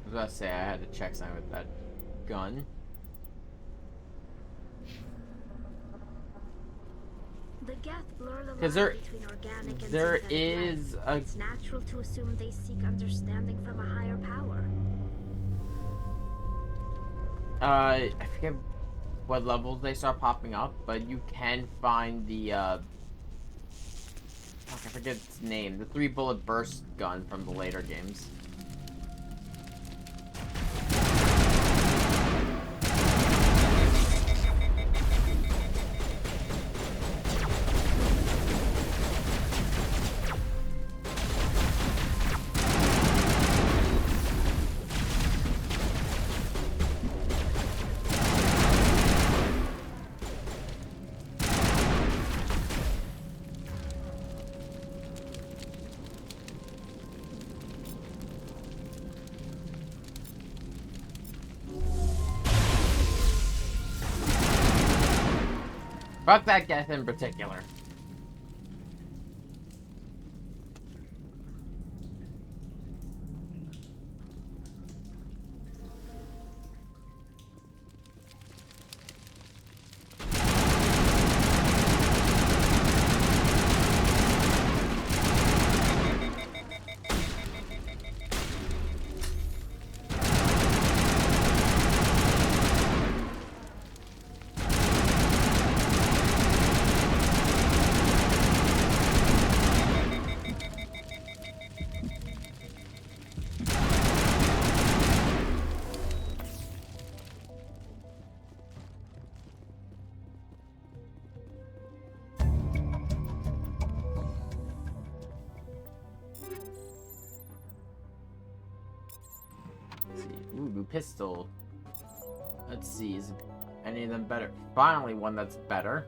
S1: I was about to say I had to check something with that gun.
S8: The Geth blur the
S1: Because
S8: line between organic and
S1: there
S8: synthetic
S1: is
S8: life.
S1: a...
S8: It's natural to assume they seek understanding from a higher power.
S1: I forget what levels they start popping up, but you can find the I forget its name, the 3-bullet burst gun from the later games. Fuck that Geth in particular. Ooh, pistol. Let's see, is any of them better? Finally one that's better.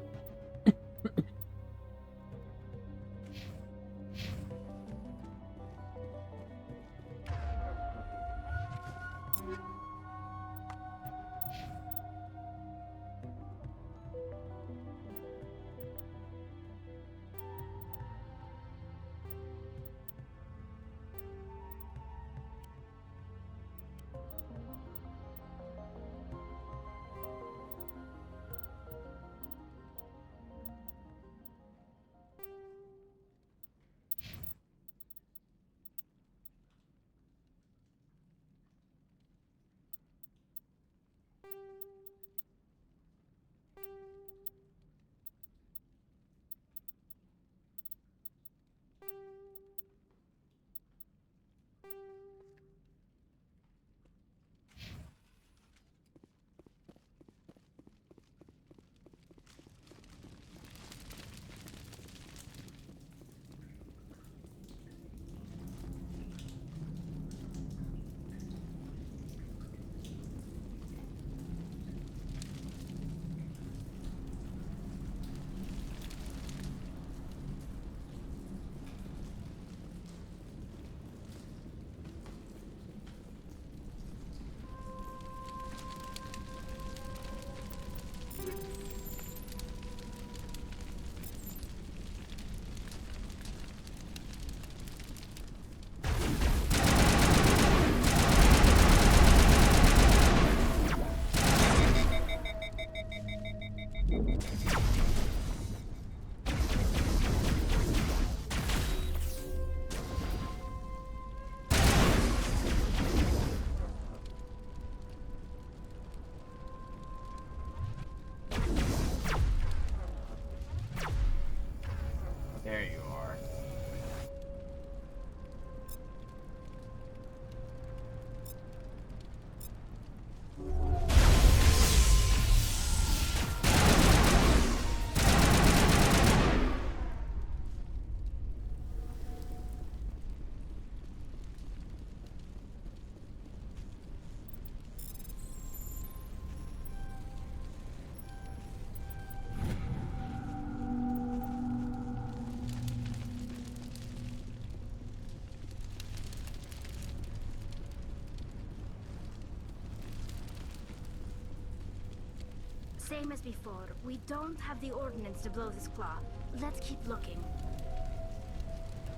S8: Same as before. We don't have the ordnance to blow this claw. Let's keep looking.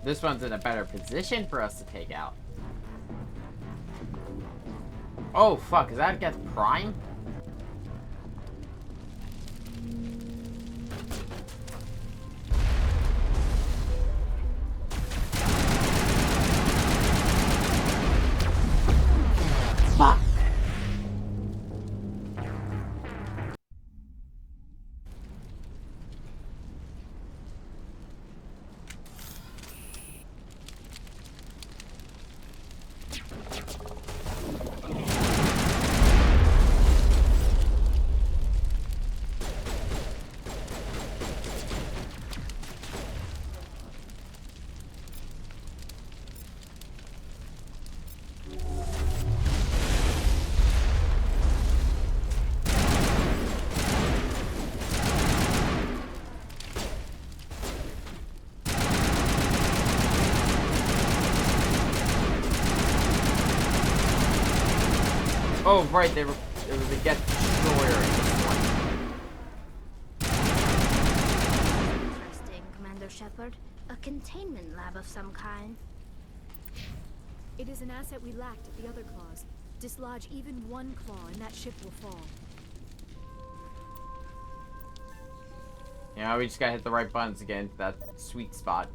S1: This one's in a better position for us to take out. Oh, fuck. Is that Geth Prime? Fuck. Oh, right, there was a Geth Destroyer in this one.
S8: Interesting, Commander Shepard. A containment lab of some kind.
S4: It is an asset we lacked at the other claws. Dislodge even one claw and that ship will fall.
S1: Yeah, we just gotta hit the right buttons again. That sweet spot.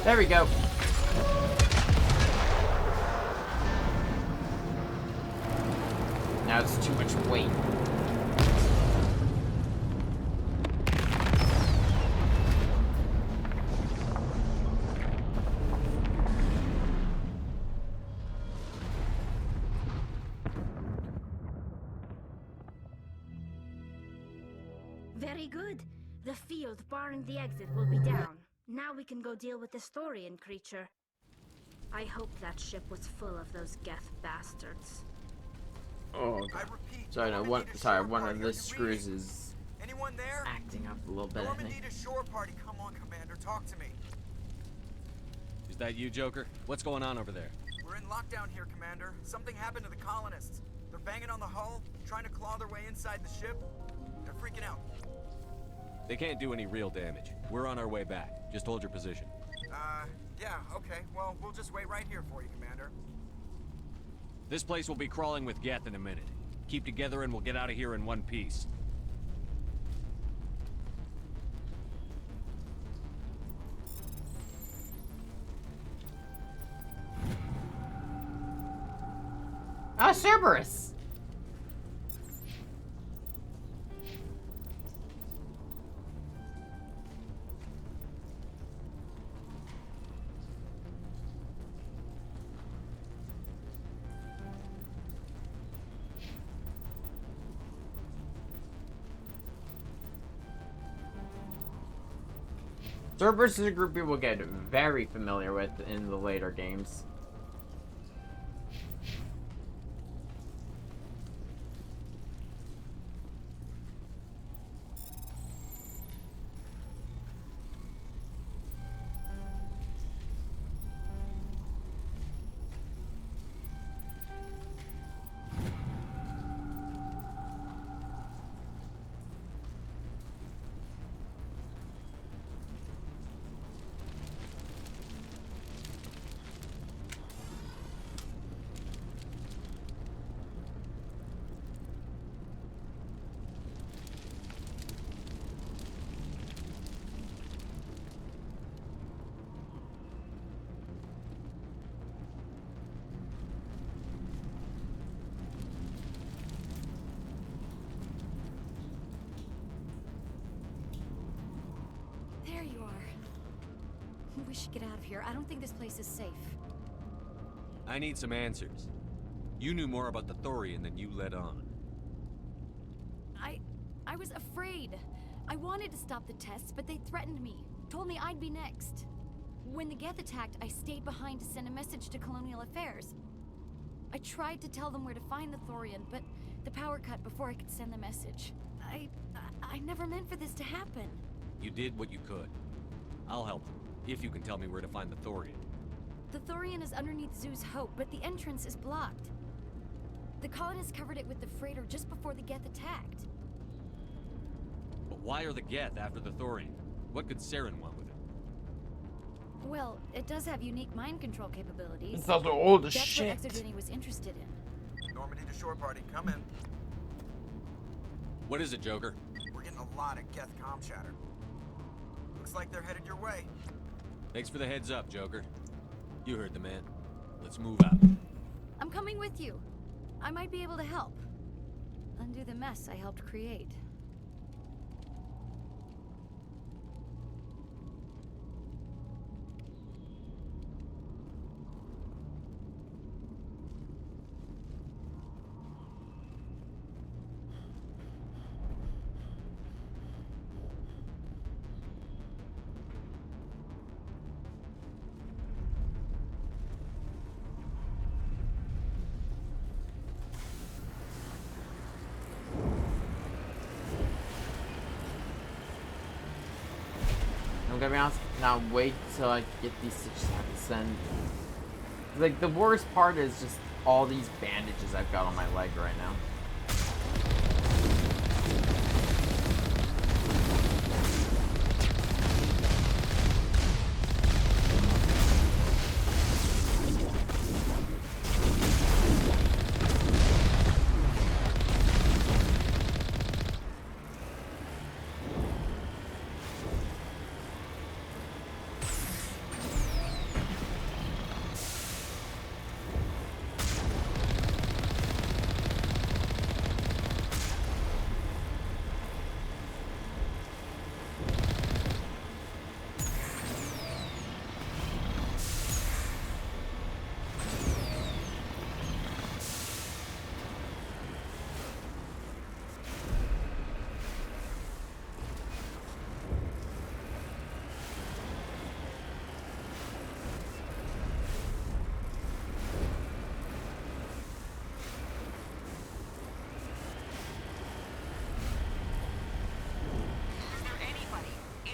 S1: There we go. Now it's too much weight.
S8: Very good. The field barring the exit will be down. Now we can go deal with the Thorian creature. I hope that ship was full of those Geth bastards.
S1: Oh, God. Sorry, no, one of the screws is acting up a little bit, I think.
S2: Shore party. Come on, Commander, talk to me.
S21: Is that you, Joker? What's going on over there?
S2: We're in lockdown here, Commander. Something happened to the colonists. They're banging on the hull, trying to claw their way inside the ship. They're freaking out.
S3: They can't do any real damage. We're on our way back. Just hold your position.
S2: Yeah, okay. Well, we'll just wait right here for you, Commander.
S3: This place will be crawling with Geth in a minute. Keep together and we'll get out of here in one piece.
S1: Ah, Cerberus! Cerberus is a group we will get very familiar with in the later games.
S4: There you are. We should get out of here. I don't think this place is safe.
S3: I need some answers. You knew more about the Thorian than you let on.
S4: I was afraid. I wanted to stop the tests, but they threatened me. Told me I'd be next. When the Geth attacked, I stayed behind to send a message to Colonial Affairs. I tried to tell them where to find the Thorian, but the power cut before I could send the message. I never meant for this to happen.
S3: You did what you could. I'll help them, if you can tell me where to find the Thorian.
S4: The Thorian is underneath Zoo's Hope, but the entrance is blocked. The colonists covered it with the freighter just before the Geth attacked.
S3: But why are the Geth after the Thorian? What could Saren want with it?
S4: Well, it does have unique mind control capabilities.
S1: It's also old as
S4: That's
S1: shit.
S4: what ExoGeni was interested in.
S2: Normandy to shore party, come in.
S3: What is it, Joker?
S2: We're getting a lot of Geth comm chatter. Looks like they're headed your way.
S3: Thanks for the heads up, Joker. You heard the man. Let's move out.
S4: I'm coming with you. I might be able to help. Undo the mess I helped create.
S1: I'm gonna be honest, now wait till I get these stitches I have to send. Like, the worst part is just all these bandages I've got on my leg right now.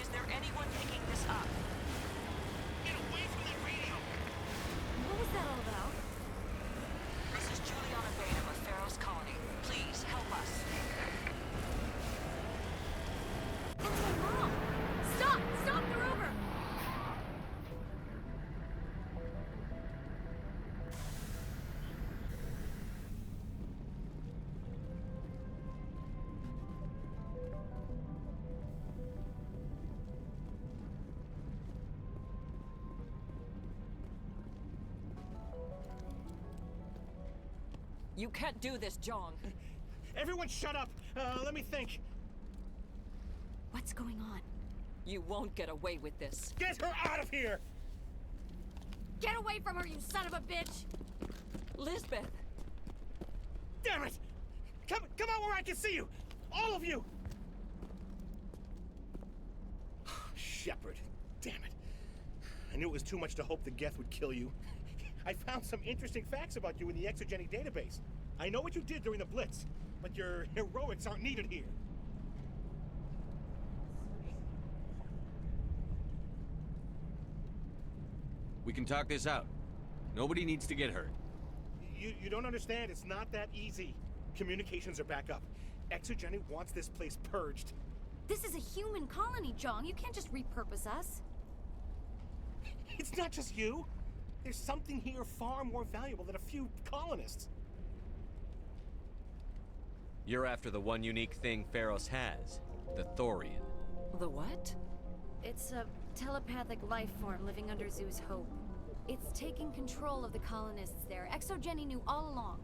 S17: Is there anyone picking this up?
S18: Get away from that radio!
S4: What was that all about?
S17: This is Juliana Beta of Pharaoh's colony. Please help us.
S4: It's my mom! Stop! Stop the rover!
S19: You can't do this, Jong.
S18: Everyone shut up! Let me think.
S4: What's going on?
S19: You won't get away with this.
S18: Get her out of here!
S4: Get away from her, you son of a bitch!
S19: Lisbeth!
S18: Damn it! Come out where I can see you! All of you! Shepard, damn it. I knew it was too much to hope the Geth would kill you. I found some interesting facts about you in the ExoGeni database. I know what you did during the Blitz, but your heroics aren't needed here.
S3: We can talk this out. Nobody needs to get hurt.
S18: You don't understand, it's not that easy. Communications are back up. ExoGeni wants this place purged.
S4: This is a human colony, Jong. You can't just repurpose us.
S18: It's not just you. There's something here far more valuable than a few colonists.
S3: You're after the one unique thing Pharos has, the Thorian.
S19: The what?
S4: It's a telepathic life form living under Zoo's Hope. It's taking control of the colonists there. ExoGeni knew all along.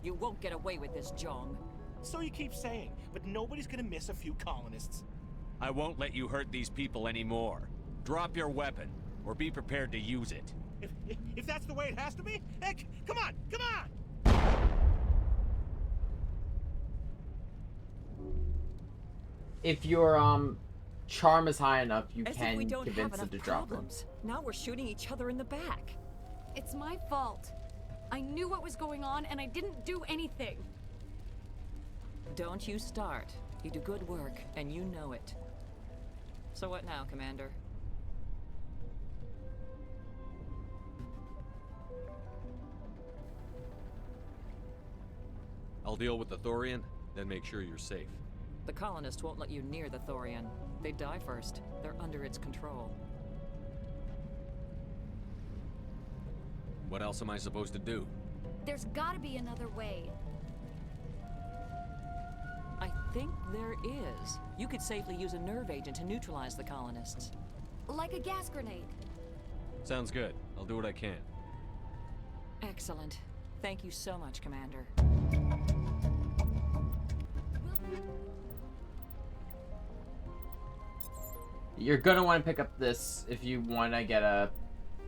S19: You won't get away with this, Jong.
S18: So you keep saying, but nobody's gonna miss a few colonists.
S3: I won't let you hurt these people anymore. Drop your weapon, or be prepared to use it.
S18: If that's the way it has to be, heck, come on!
S1: If your charm is high enough, you
S19: As if
S1: can
S19: we don't
S1: convince
S19: have
S1: them
S19: enough
S1: to drop them.
S19: problems. Now we're shooting each other in the back.
S4: It's my fault. I knew what was going on and I didn't do anything.
S19: Don't you start. You do good work, and you know it. So what now, Commander?
S3: I'll deal with the Thorian, then make sure you're safe.
S19: The colonists won't let you near the Thorian. They die first. They're under its control.
S3: What else am I supposed to do?
S5: There's gotta be another way.
S19: I think there is. You could safely use a nerve agent to neutralize the colonists.
S5: Like a gas grenade.
S3: Sounds good. I'll do what I can.
S19: Excellent. Thank you so much, Commander.
S1: You're gonna want to pick up this if you want to get a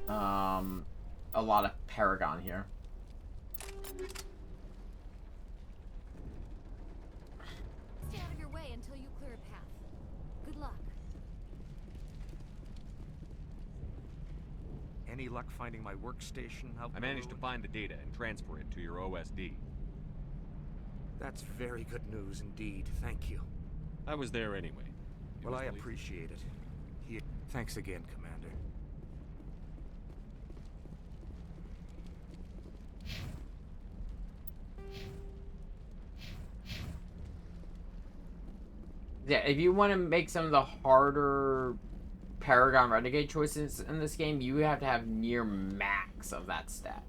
S1: lot of Paragon here.
S5: Stay out of your way until you clear a path. Good luck.
S13: Any luck finding my workstation out?
S3: I managed to find the data and transfer it to your OSD.
S13: That's very good news indeed. Thank you.
S3: I was there anyway.
S13: Well, I appreciate it. Thanks again, Commander.
S1: Yeah, if you want to make some of the harder Paragon Renegade choices in this game, you have to have near max of that stat.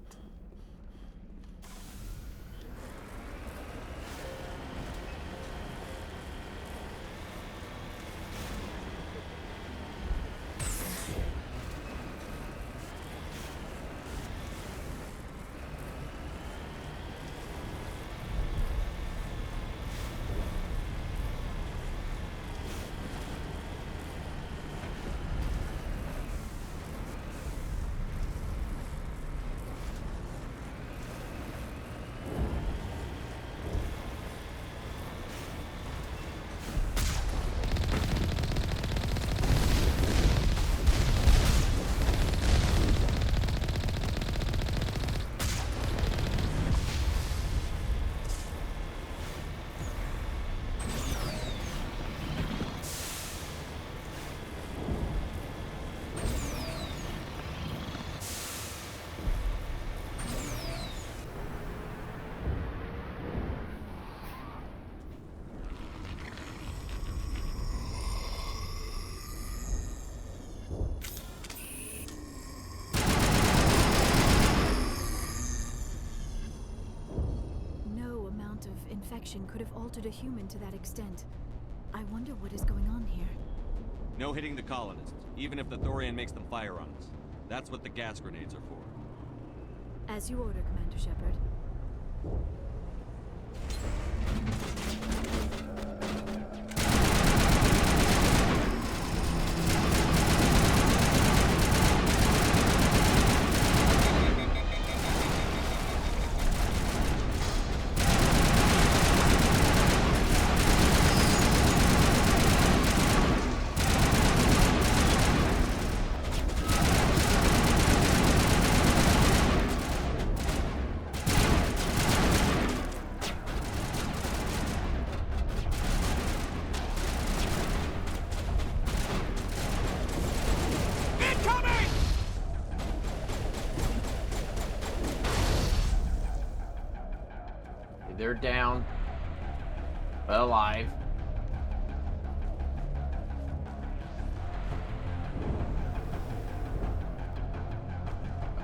S4: Infection could have altered a human to that extent. I wonder what is going on here.
S3: No hitting the colonists, even if the Thorian makes them fire on us. That's what the gas grenades are for.
S4: As you order, Commander Shepard.
S1: They're down, but alive.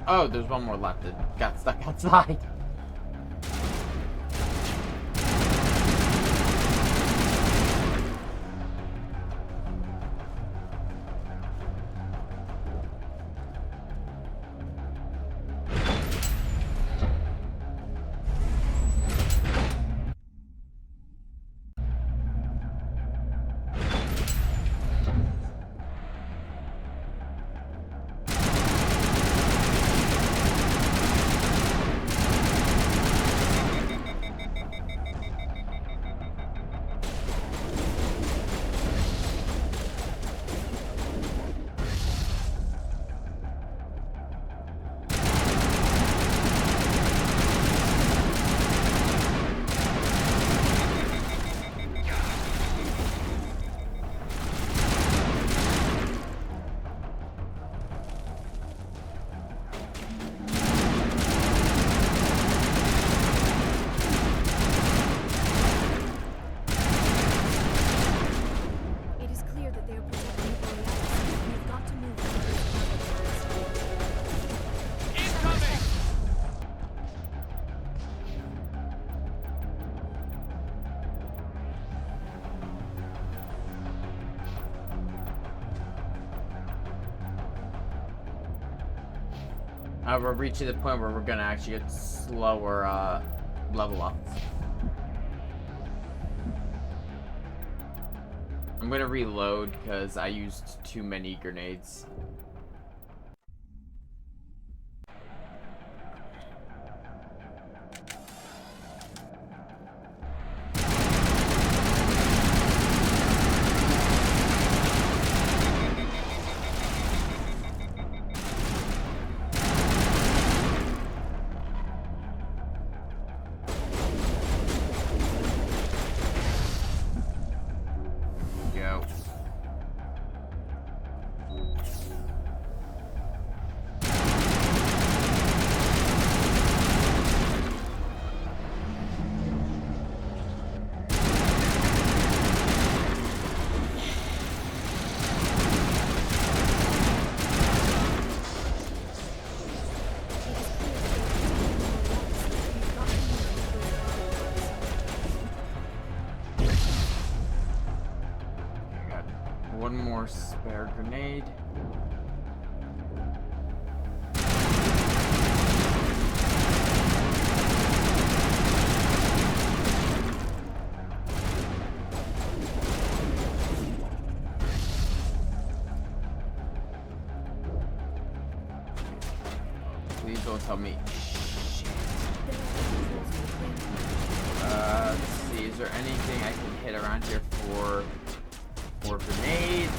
S1: Oh, there's one more left that got stuck outside. we're reaching the point where we're gonna actually get slower level up. I'm gonna reload because I used too many grenades. One more spare grenade. Please don't tell me. Let's see, is there anything I can hit around here for more grenades?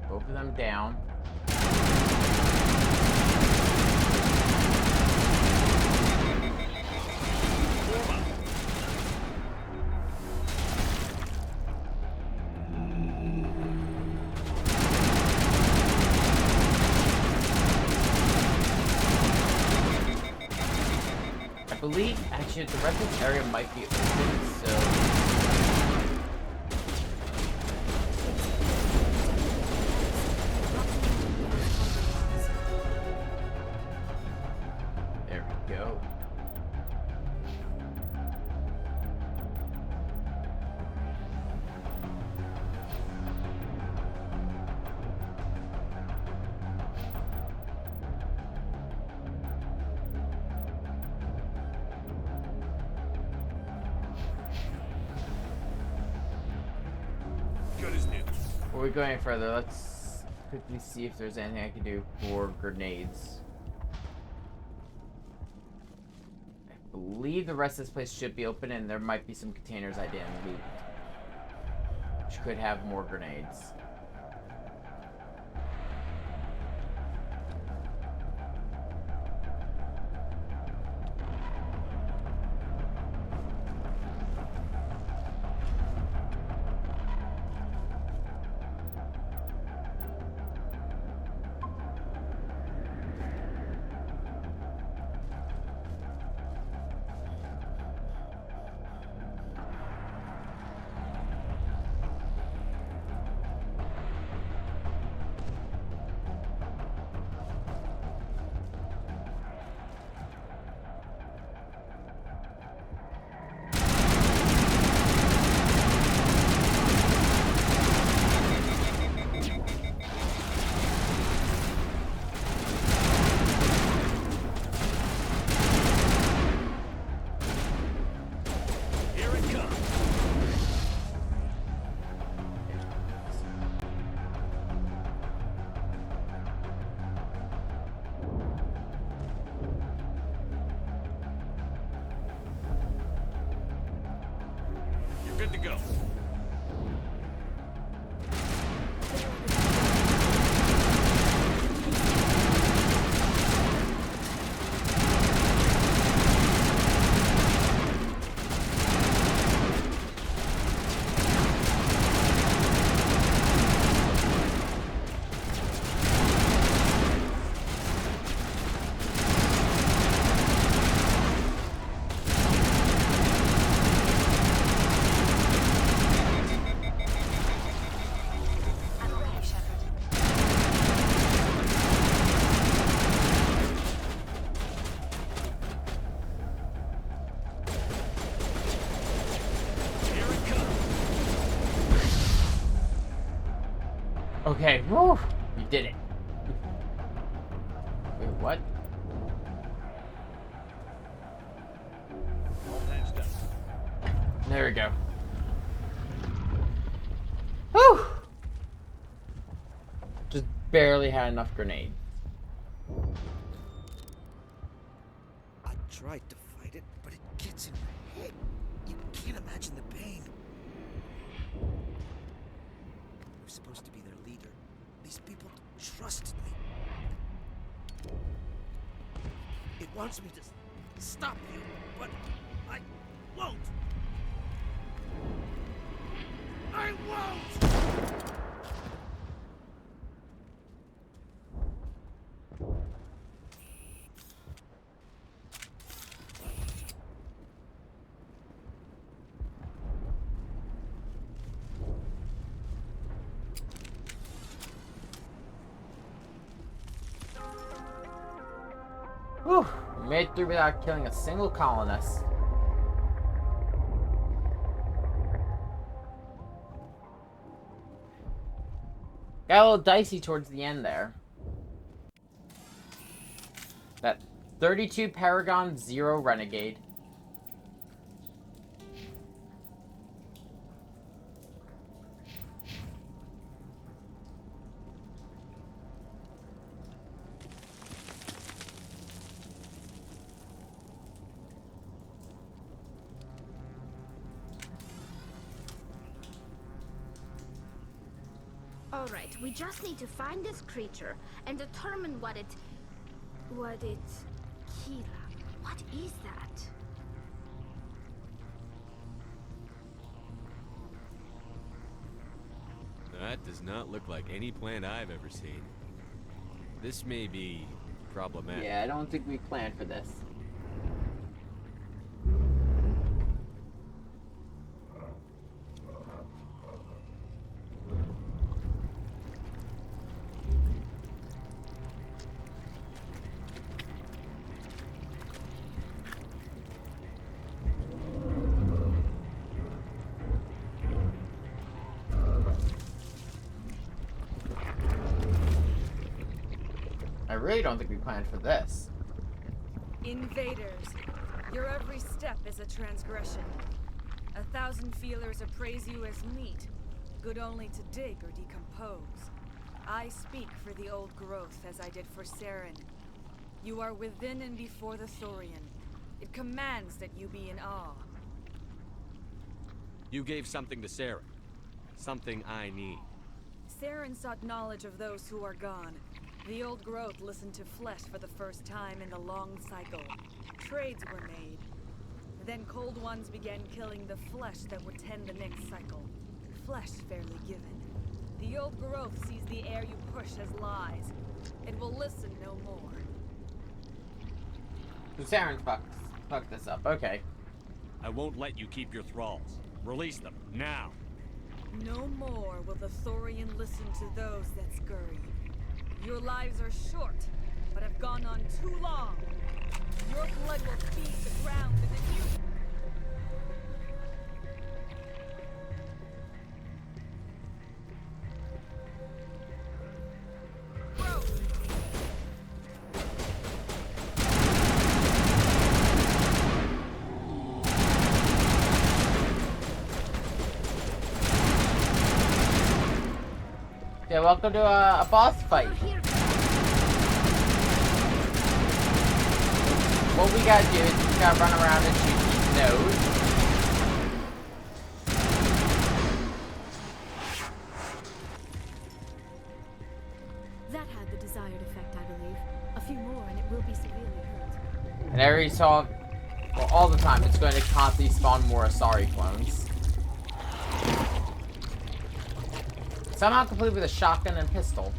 S1: Both of them down. I believe actually the rest of this area might be open, so go.
S18: Good as new.
S1: Before we go any further, let's quickly see if there's anything I can do for grenades. I believe the rest of this place should be open, and there might be some containers I didn't loot, which could have more grenades. Okay, woo! You did it. Wait, what? There we go. Whew! Just barely had enough grenades.
S12: I tried to fight it, but it gets in my head. You can't imagine the pain. I'm supposed to be their leader. These people trusted me. It wants me to stop you, but I won't. I won't!
S1: Whew, we made it through without killing a single colonist. Got a little dicey towards the end there. That 32 Paragon, 0 Renegade.
S8: Alright, we just need to find this creature and determine what it... Kira, what is that?
S3: That does not look like any plant I've ever seen. This may be problematic.
S1: Yeah, I don't think we planned for this. I really don't think we planned for this.
S6: Invaders, your every step is a transgression. 1,000 feelers appraise you as meat, good only to dig or decompose. I speak for the old growth as I did for Saren. You are within and before the Thorian. It commands that you be in awe.
S3: You gave something to Saren. Something I need.
S6: Saren sought knowledge of those who are gone. The old growth listened to flesh for the first time in the long cycle. Trades were made. Then cold ones began killing the flesh that would tend the next cycle. Flesh fairly given. The old growth sees the air you push as lies. It will listen no more.
S1: So Saren fucked this up. Okay.
S3: I won't let you keep your thralls. Release them, now!
S6: No more will the Thorian listen to those that scurry. Your lives are short, but have gone on too long. Your blood will feed the ground within you.
S1: Yeah, welcome to a boss fight. What we gotta do is we gotta run around and shoot these nodes.
S4: That had the desired effect, I believe. A few more and it will be severely hurt.
S1: And every so, well, all the time, it's going to constantly spawn more Asari clones. Somehow complete with a shotgun and pistol.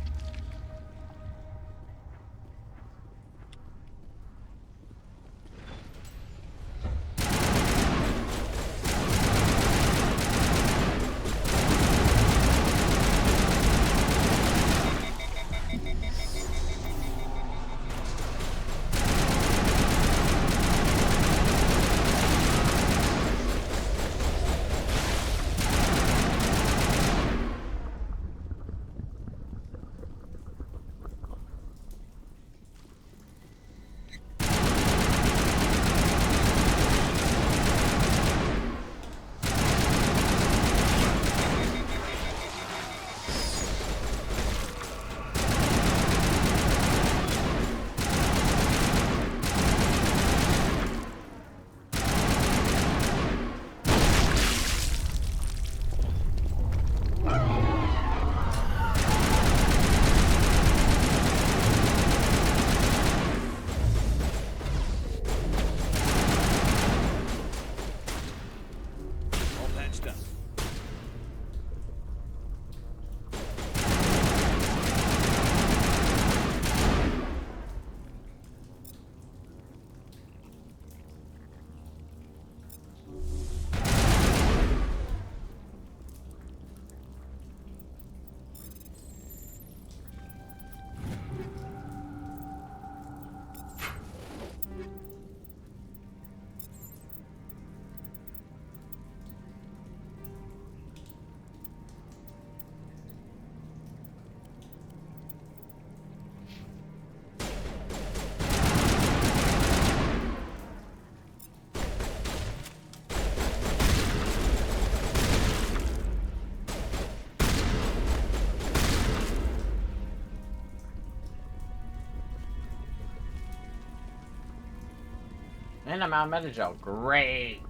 S1: And I'm out of Metagel. Great.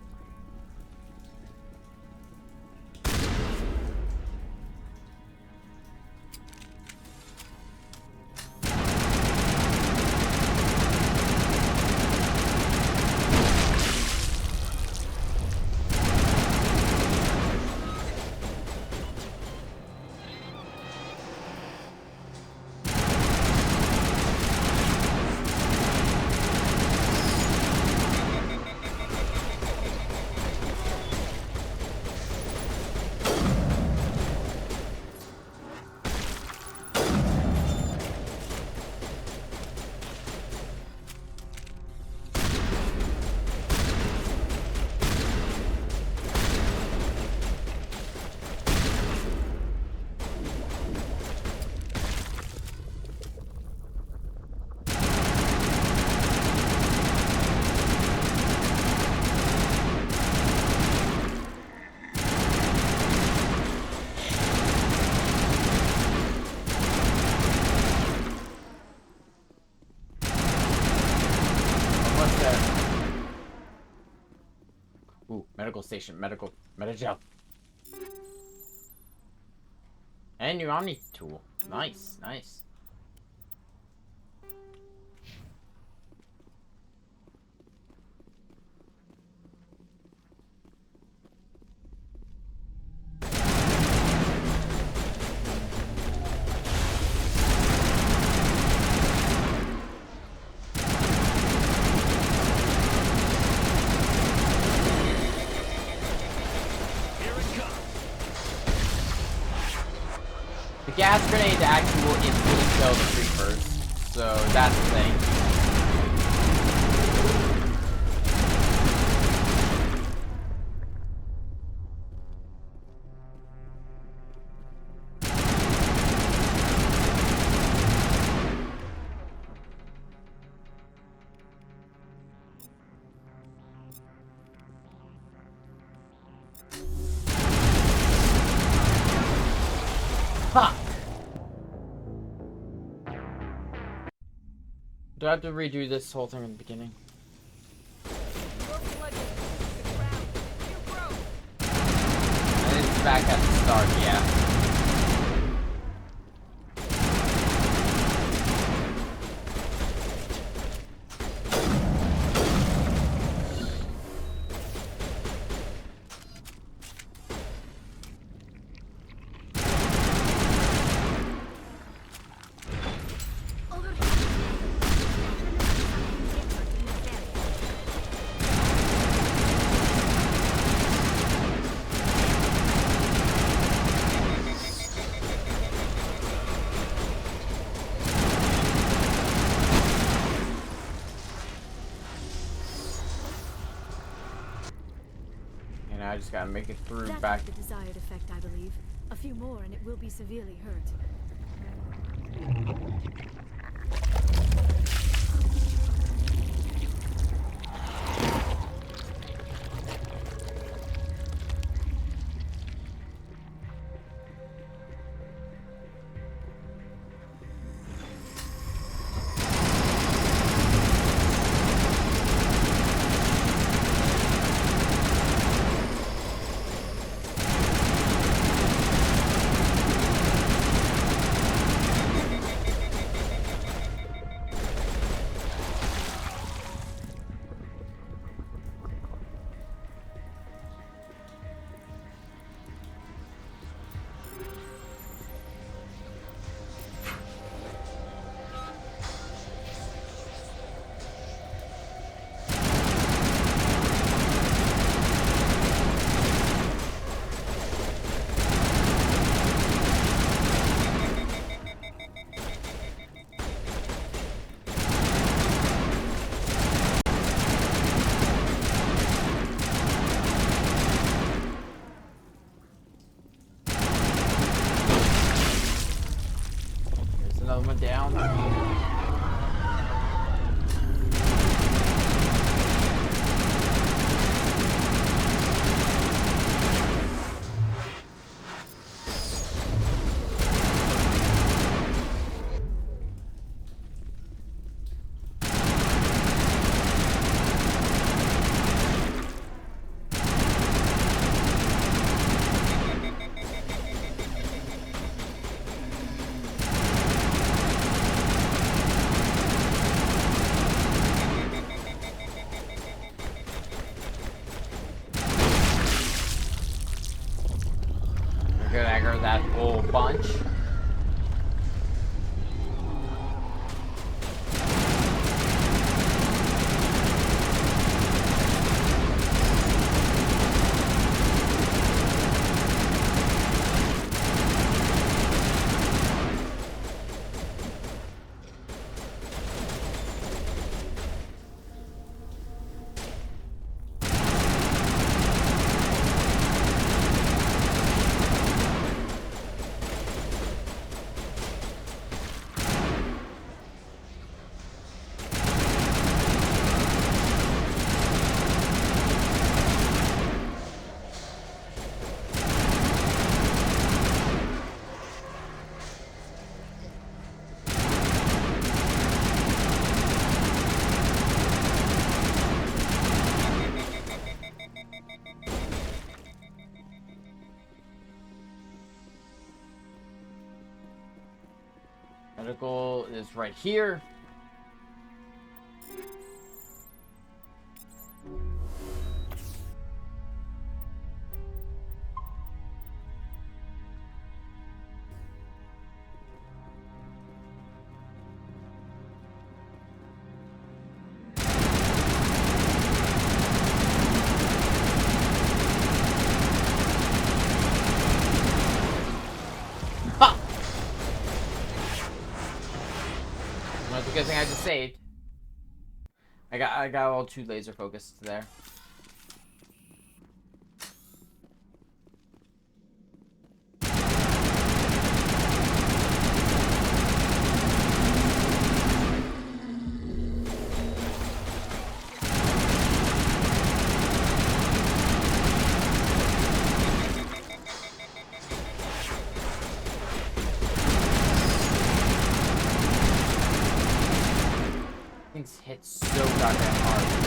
S1: Medical station, Metagel. And your Omni tool. Nice, nice. The gas grenade actually will instantly kill the creepers, so that's the thing. Fuck! Do I have to redo this whole thing in the beginning? And it's back at the start, yeah. I just gotta make it through
S4: That
S1: back.
S4: had the desired effect, I believe. A few more and it will be severely hurt.
S1: Down. Medical is right here. That's a good thing I just saved. I got all too laser focused there. Things hit so goddamn hard.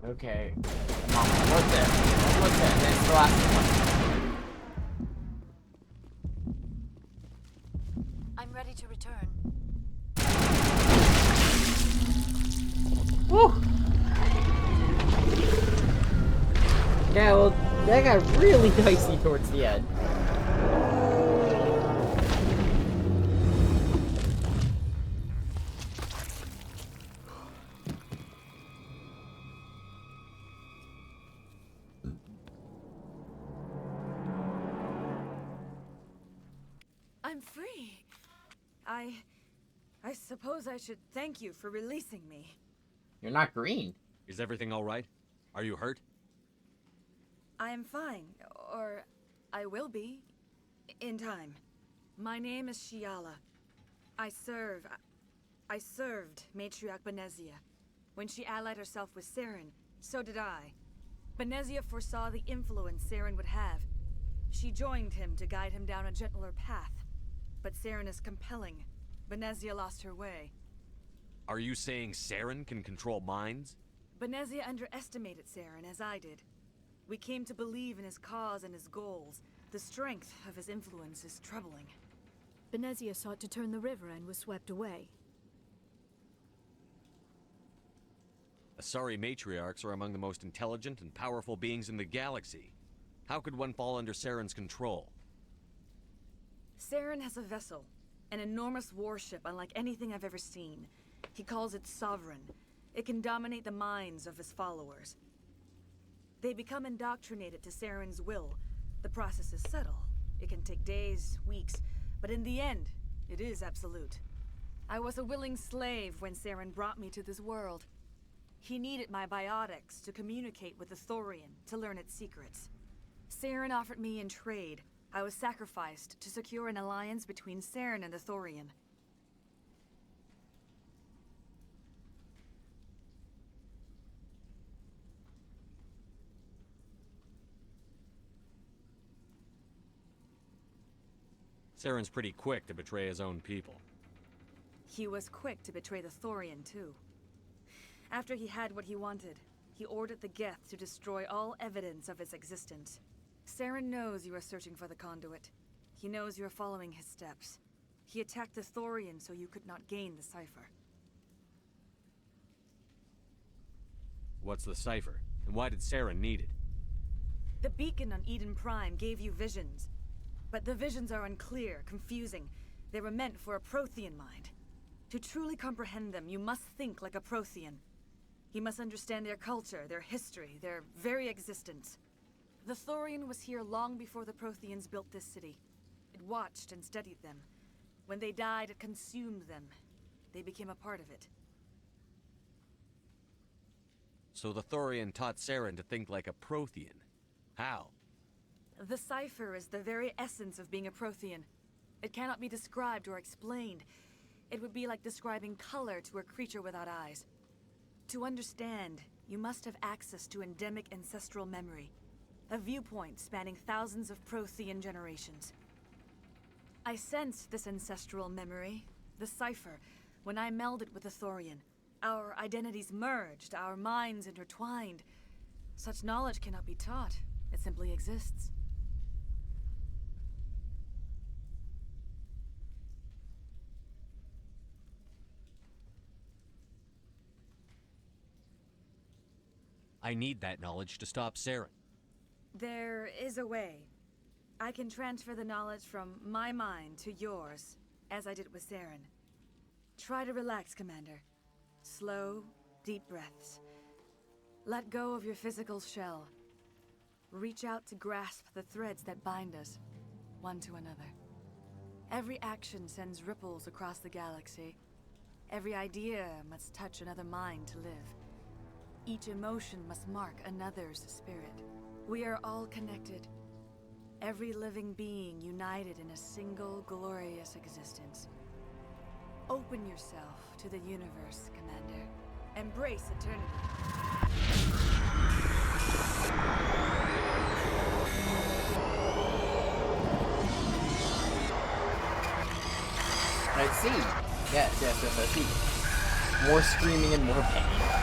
S1: Okay. Come on, almost there. Almost there. That's the last one.
S4: I'm ready to return.
S1: Woo! Yeah, well, that got really dicey towards the end.
S6: I'm free. I suppose I should thank you for releasing me.
S1: You're not green.
S3: Is everything all right? Are you hurt?
S6: I am fine, or I will be, in time. My name is Shiala. I served Matriarch Benezia. When she allied herself with Saren, so did I. Benezia foresaw the influence Saren would have. She joined him to guide him down a gentler path. But Saren is compelling. Benezia lost her way.
S3: Are you saying Saren can control minds?
S6: Benezia underestimated Saren, as I did. We came to believe in his cause and his goals. The strength of his influence is troubling.
S4: Benezia sought to turn the river and was swept away.
S3: Asari matriarchs are among the most intelligent and powerful beings in the galaxy. How could one fall under Saren's control?
S6: Saren has a vessel, an enormous warship unlike anything I've ever seen. He calls it Sovereign. It can dominate the minds of his followers. They become indoctrinated to Saren's will. The process is subtle. It can take days, weeks, but in the end, it is absolute. I was a willing slave when Saren brought me to this world. He needed my biotics to communicate with the Thorian, to learn its secrets. Saren offered me in trade. I was sacrificed to secure an alliance between Saren and the Thorian.
S3: Saren's pretty quick to betray his own people.
S6: He was quick to betray the Thorian, too. After he had what he wanted, he ordered the Geth to destroy all evidence of its existence. Saren knows you are searching for the Conduit. He knows you are following his steps. He attacked the Thorian so you could not gain the cipher.
S3: What's the cipher? And why did Saren need it?
S6: The beacon on Eden Prime gave you visions. But the visions are unclear, confusing. They were meant for a Prothean mind. To truly comprehend them, you must think like a Prothean. You must understand their culture, their history, their very existence. The Thorian was here long before the Protheans built this city. It watched and studied them. When they died, it consumed them. They became a part of it.
S3: So the Thorian taught Saren to think like a Prothean. How?
S6: The cipher is the very essence of being a Prothean. It cannot be described or explained. It would be like describing color to a creature without eyes. To understand, you must have access to endemic ancestral memory. A viewpoint spanning thousands of Prothean generations. I sensed this ancestral memory, the cipher, when I melded with the Thorian. Our identities merged, our minds intertwined. Such knowledge cannot be taught. It simply exists.
S3: I need that knowledge to stop Saren.
S6: There is a way. I can transfer the knowledge from my mind to yours, as I did with Saren. Try to relax, Commander. Slow, deep breaths. Let go of your physical shell. Reach out to grasp the threads that bind us, one to another. Every action sends ripples across the galaxy. Every idea must touch another mind to live. Each emotion must mark another's spirit. We are all connected. Every living being united in a single glorious existence. Open yourself to the universe, Commander. Embrace eternity.
S1: I see. Yes, I see. More screaming and more pain.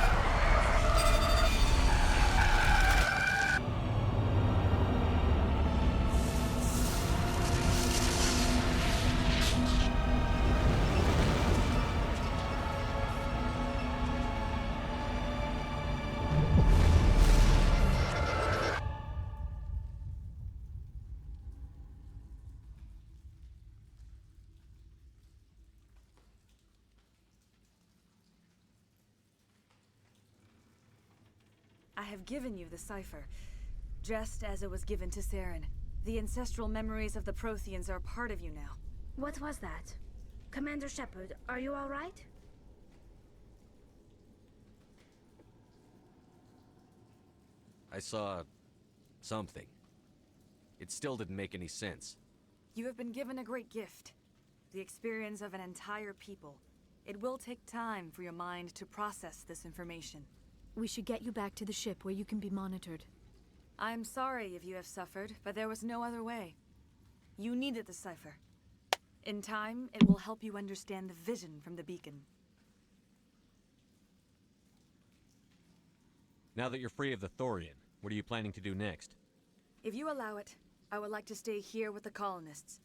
S6: I have given you the cipher, just as it was given to Saren. The ancestral memories of the Protheans are a part of you now.
S8: What was that? Commander Shepard, are you all right?
S3: I saw something. It still didn't make any sense.
S6: You have been given a great gift. The experience of an entire people. It will take time for your mind to process this information.
S4: We should get you back to the ship where you can be monitored.
S6: I'm sorry if you have suffered, but there was no other way. You needed the cipher. In time, it will help you understand the vision from the beacon.
S3: Now that you're free of the Thorian, what are you planning to do next?
S6: If you allow it, I would like to stay here with the colonists.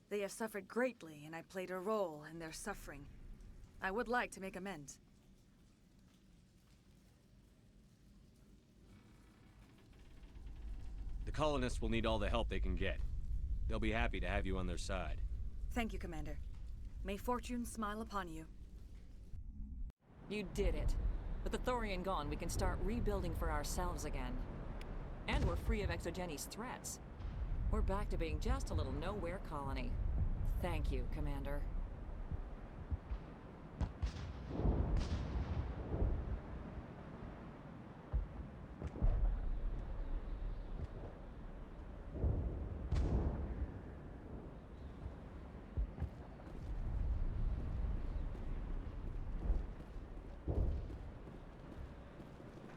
S6: They have suffered greatly, and I played a role in their suffering. I would like to make amends.
S3: The colonists will need all the help they can get. They'll be happy to have you on their side.
S6: Thank you, Commander. May fortune smile upon you.
S19: You did it. With the Thorian gone, we can start rebuilding for ourselves again. And we're free of Exogeni's threats. We're back to being just a little nowhere colony. Thank you, Commander.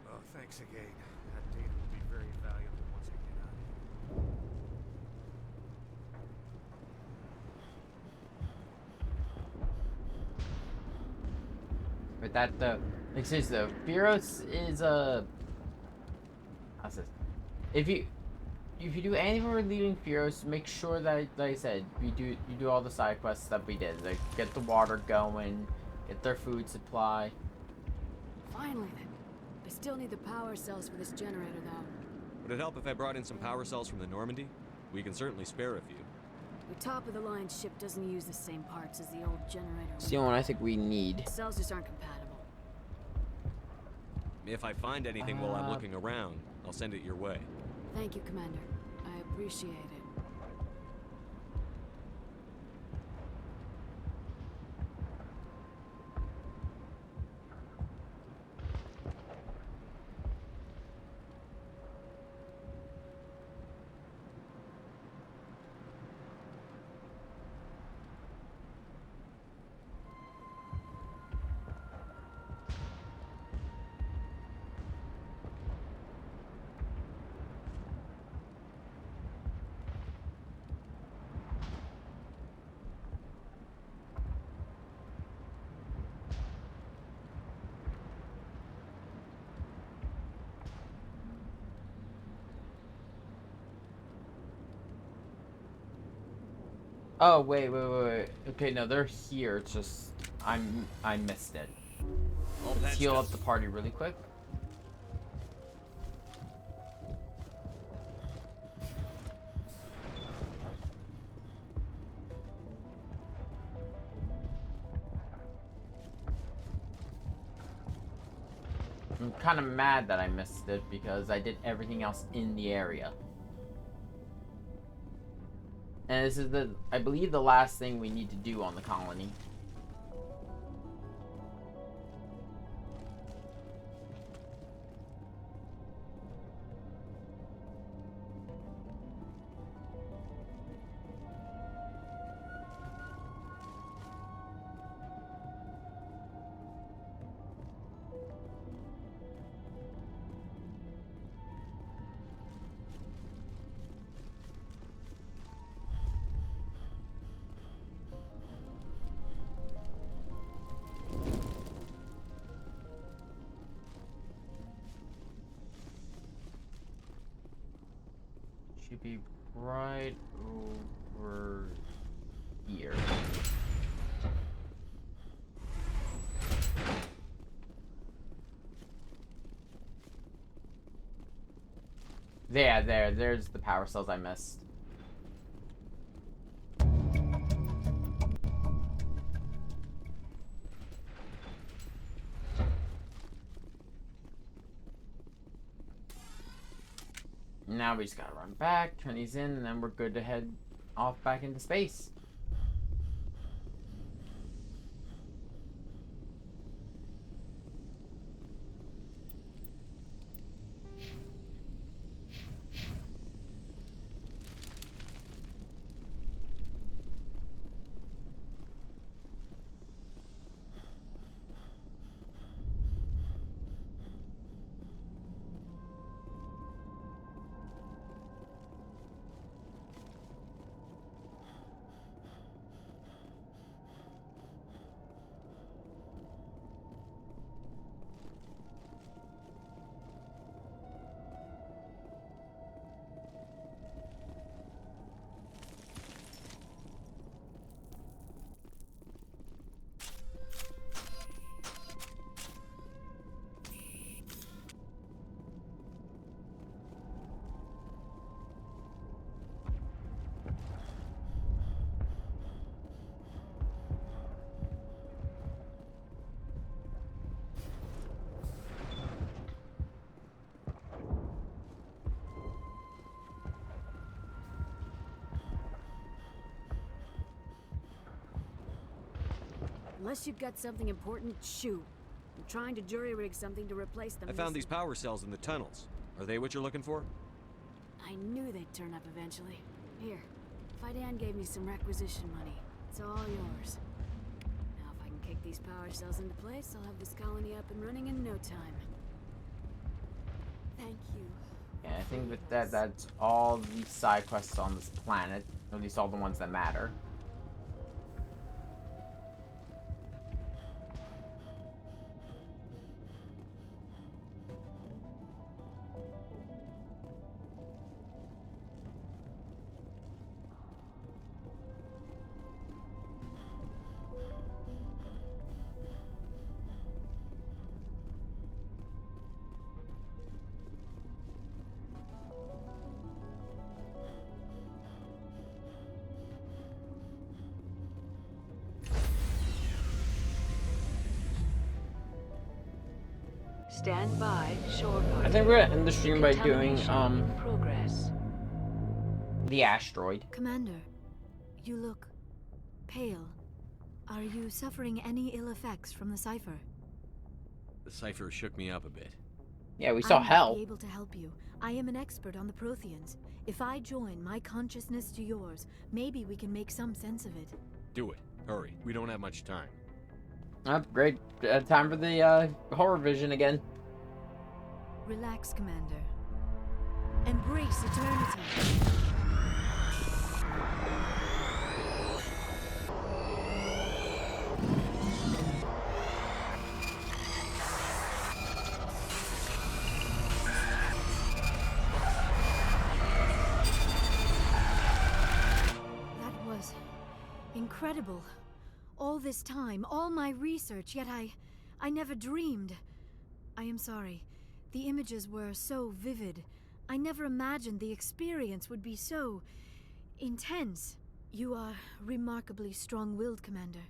S12: Oh, thanks again. That data will be very valuable once I get out of here.
S1: But that like seriously though, Firos is a how's this? If you do anything for leaving Firos, make sure that, like I said, you do all the side quests that we did. Like get the water going, get their food supply.
S9: Finally then. I still need the power cells for this generator though.
S3: Would it help if I brought in some power cells from the Normandy? We can certainly spare a few.
S9: The top-of-the-line ship doesn't use the same parts as the old generator.
S1: It's the only one I think we need.
S9: Cells just aren't compatible.
S3: If I find anything while I'm looking around, I'll send it your way.
S9: Thank you, Commander. I appreciate it.
S1: Oh wait. Okay, no, they're here. It's just I missed it. Let's heal up the party really quick. I'm kind of mad that I missed it because I did everything else in the area. And this is I believe the last thing we need to do on the colony. Should be right over here. There's the power cells I missed. Now we just gotta run back, turn these in, and then we're good to head off back into space.
S9: Unless you've got something important, shoot. I'm trying to jury-rig something to replace them.
S3: I found these power cells in the tunnels. Are they what you're looking for?
S9: I knew they'd turn up eventually. Here, Fidan gave me some requisition money. It's all yours. Now if I can kick these power cells into place, I'll have this colony up and running in no time. Thank you.
S1: Yeah, I think with that's all the side quests on this planet. Or at least all the ones that matter.
S9: Stand by, shore.
S1: I think we're gonna end the stream by doing
S9: progress.
S1: The asteroid.
S4: Commander, you look pale. Are you suffering any ill effects from the cipher?
S3: The cipher shook me up a bit.
S1: Yeah, we saw hell.
S4: I might be able to help you. I am an expert on the Protheans. If I join my consciousness to yours, maybe we can make some sense of it.
S3: Do it. Hurry. We don't have much time.
S1: Great. Time for the horror vision again.
S4: Relax, Commander. Embrace eternity. That was incredible. All this time, all my research, yet I never dreamed. I am sorry. The images were so vivid. I never imagined the experience would be so intense. You are remarkably strong-willed, Commander.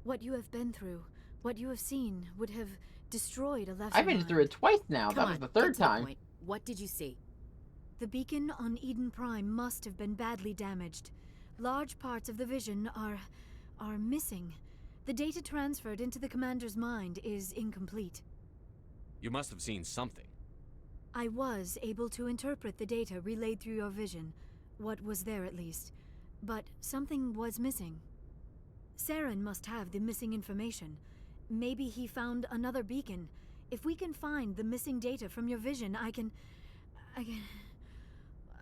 S4: What you have been through, what you have seen, would have destroyed a lesser
S1: I've been through it twice now. That was the third time.
S9: What did you see?
S4: The beacon on Eden Prime must have been badly damaged. Large parts of the vision are missing. The data transferred into the commander's mind is incomplete.
S3: You must have seen something.
S4: I was able to interpret the data relayed through your vision, what was there at least, but something was missing. Saren must have the missing information. Maybe he found another beacon. If we can find the missing data from your vision, I can...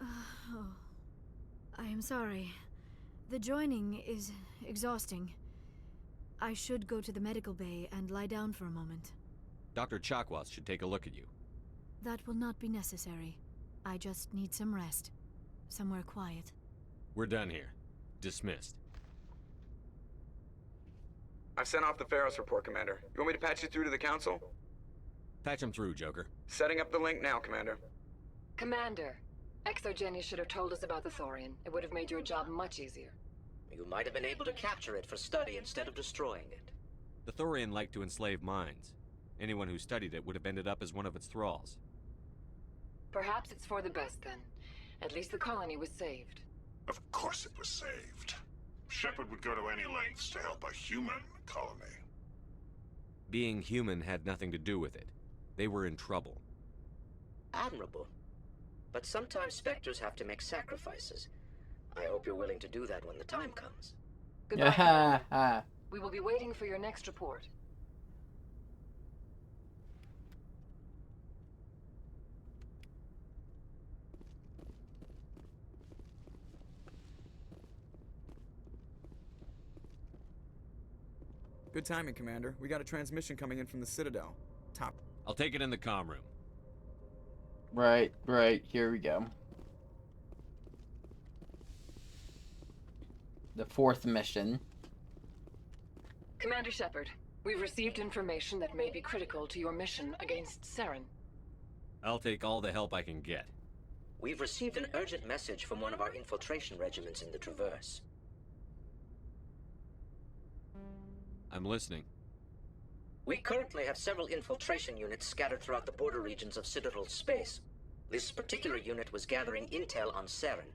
S4: Oh. I am sorry. The joining is exhausting. I should go to the medical bay and lie down for a moment.
S3: Dr. Chakwas should take a look at you.
S4: That will not be necessary. I just need some rest. Somewhere quiet.
S3: We're done here. Dismissed.
S2: I've sent off the Pharos report, Commander. You want me to patch you through to the Council?
S3: Patch him through, Joker.
S2: Setting up the link now, Commander.
S14: Commander, Exogeny should have told us about the Thorian. It would have made your job much easier.
S12: You might have been able to capture it for study instead of destroying it.
S3: The Thorian liked to enslave minds. Anyone who studied it would have ended up as one of its thralls.
S14: Perhaps it's for the best then. At least the colony was saved.
S7: Of course it was saved. Shepard would go to any lengths to help a human colony.
S3: Being human had nothing to do with it. They were in trouble.
S12: Admirable. But sometimes Spectres have to make sacrifices. I hope you're willing to do that when the time comes.
S14: Goodbye. We will be waiting for your next report.
S2: Good timing, Commander. We got a transmission coming in from the Citadel. Top.
S3: I'll take it in the comm room.
S1: Right. Here we go. The fourth mission.
S14: Commander Shepard, we've received information that may be critical to your mission against Saren.
S3: I'll take all the help I can get.
S12: We've received an urgent message from one of our infiltration regiments in the Traverse.
S3: I'm listening.
S12: We currently have several infiltration units scattered throughout the border regions of Citadel space. This particular unit was gathering intel on Saren.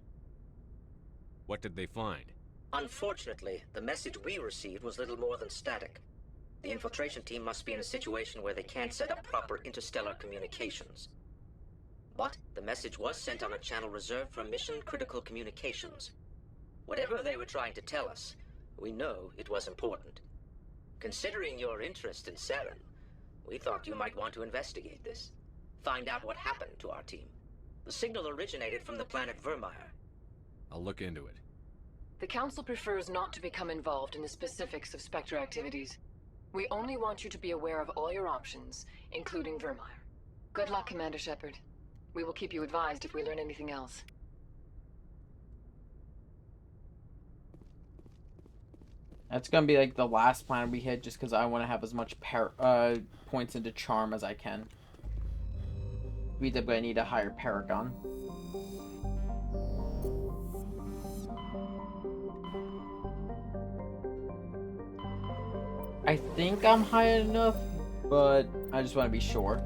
S3: What did they find?
S12: Unfortunately, the message we received was little more than static.
S10: The infiltration team must be in a situation where they can't set up proper interstellar communications. But the message was sent on a channel reserved for mission-critical communications. Whatever they were trying to tell us, we know it was important. Considering your interest in Saren, we thought you might want to investigate this. Find out what happened to our team. The signal originated from the planet Vermeer.
S3: I'll look into it.
S14: The Council prefers not to become involved in the specifics of Spectre activities. We only want you to be aware of all your options, including Vermeer. Good luck, Commander Shepard. We will keep you advised if we learn anything else.
S1: That's gonna be like the last planet we hit, just because I want to have as much points into charm as I can. Means I'm gonna need a higher Paragon. I think I'm high enough, but I just want to be sure.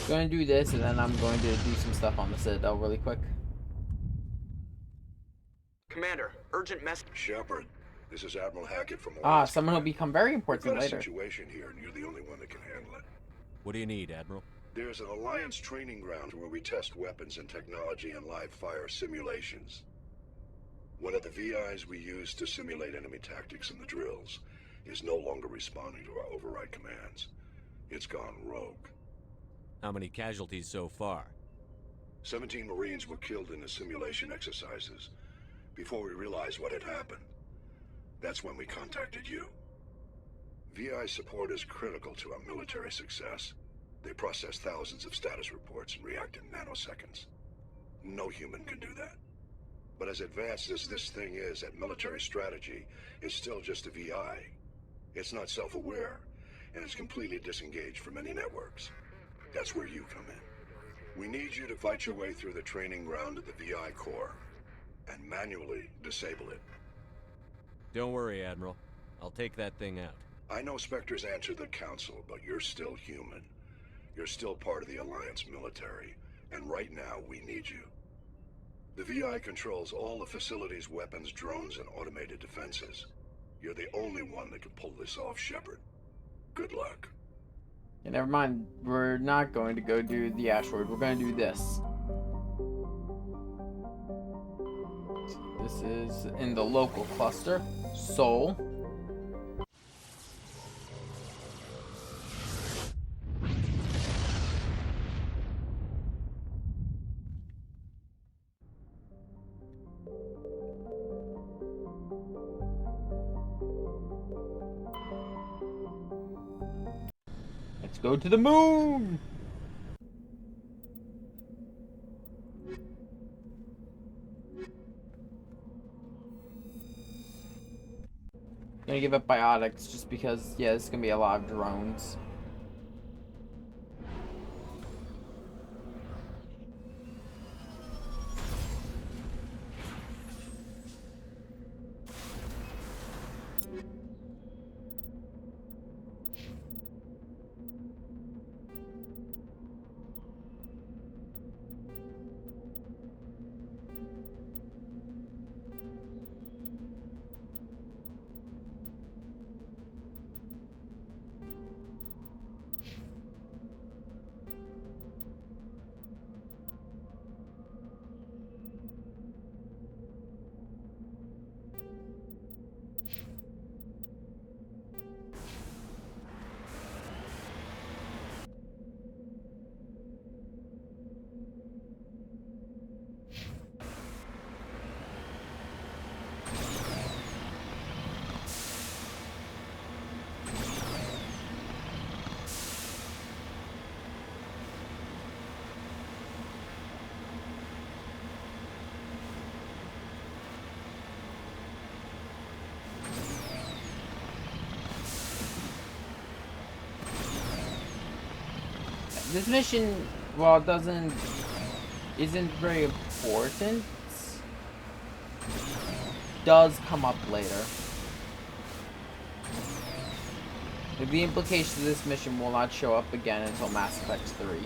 S1: Going to do this, and then I'm going to do some stuff on the Citadel really quick.
S2: Commander, urgent message.
S22: Shepard, this is Admiral Hackett from
S1: someone will become very important later.
S22: We've got a situation here, and you're the only one that can handle it.
S3: What do you need, Admiral?
S22: There's an Alliance training ground where we test weapons and technology in live fire simulations. One of the VIs we use to simulate enemy tactics in the drills is no longer responding to our override commands. It's gone rogue.
S3: How many casualties so far?
S22: 17 Marines were killed in the simulation exercises before we realized what had happened. That's when we contacted you. VI support is critical to our military success. They process thousands of status reports and react in nanoseconds. No human can do that. But as advanced as this thing is at military strategy, it's still just a VI. It's not self-aware, and it's completely disengaged from any networks. That's where you come in. We need you to fight your way through the training ground of the VI core and manually disable it.
S3: Don't worry, Admiral. I'll take that thing out.
S22: I know Spectres answer the Council, but you're still human. You're still part of the Alliance military, and right now we need you. The VI controls all the facility's weapons, drones, and automated defenses. You're the only one that can pull this off, Shepard. Good luck.
S1: Yeah, never mind. We're not going to go do the asteroid. We're going to do this. This is in the local cluster, Sol. Let's go to the moon! I'm gonna give up biotics just because, yeah, there's gonna be a lot of drones. This mission, while it isn't very important, does come up later. The implications of this mission will not show up again until Mass Effect 3.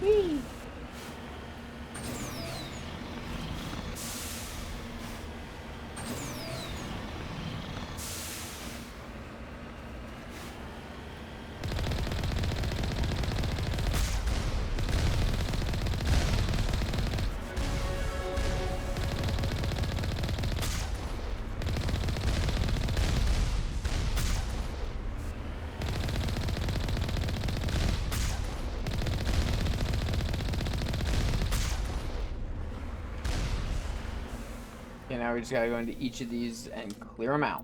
S1: Whee! Okay, now we just gotta go into each of these and clear them out.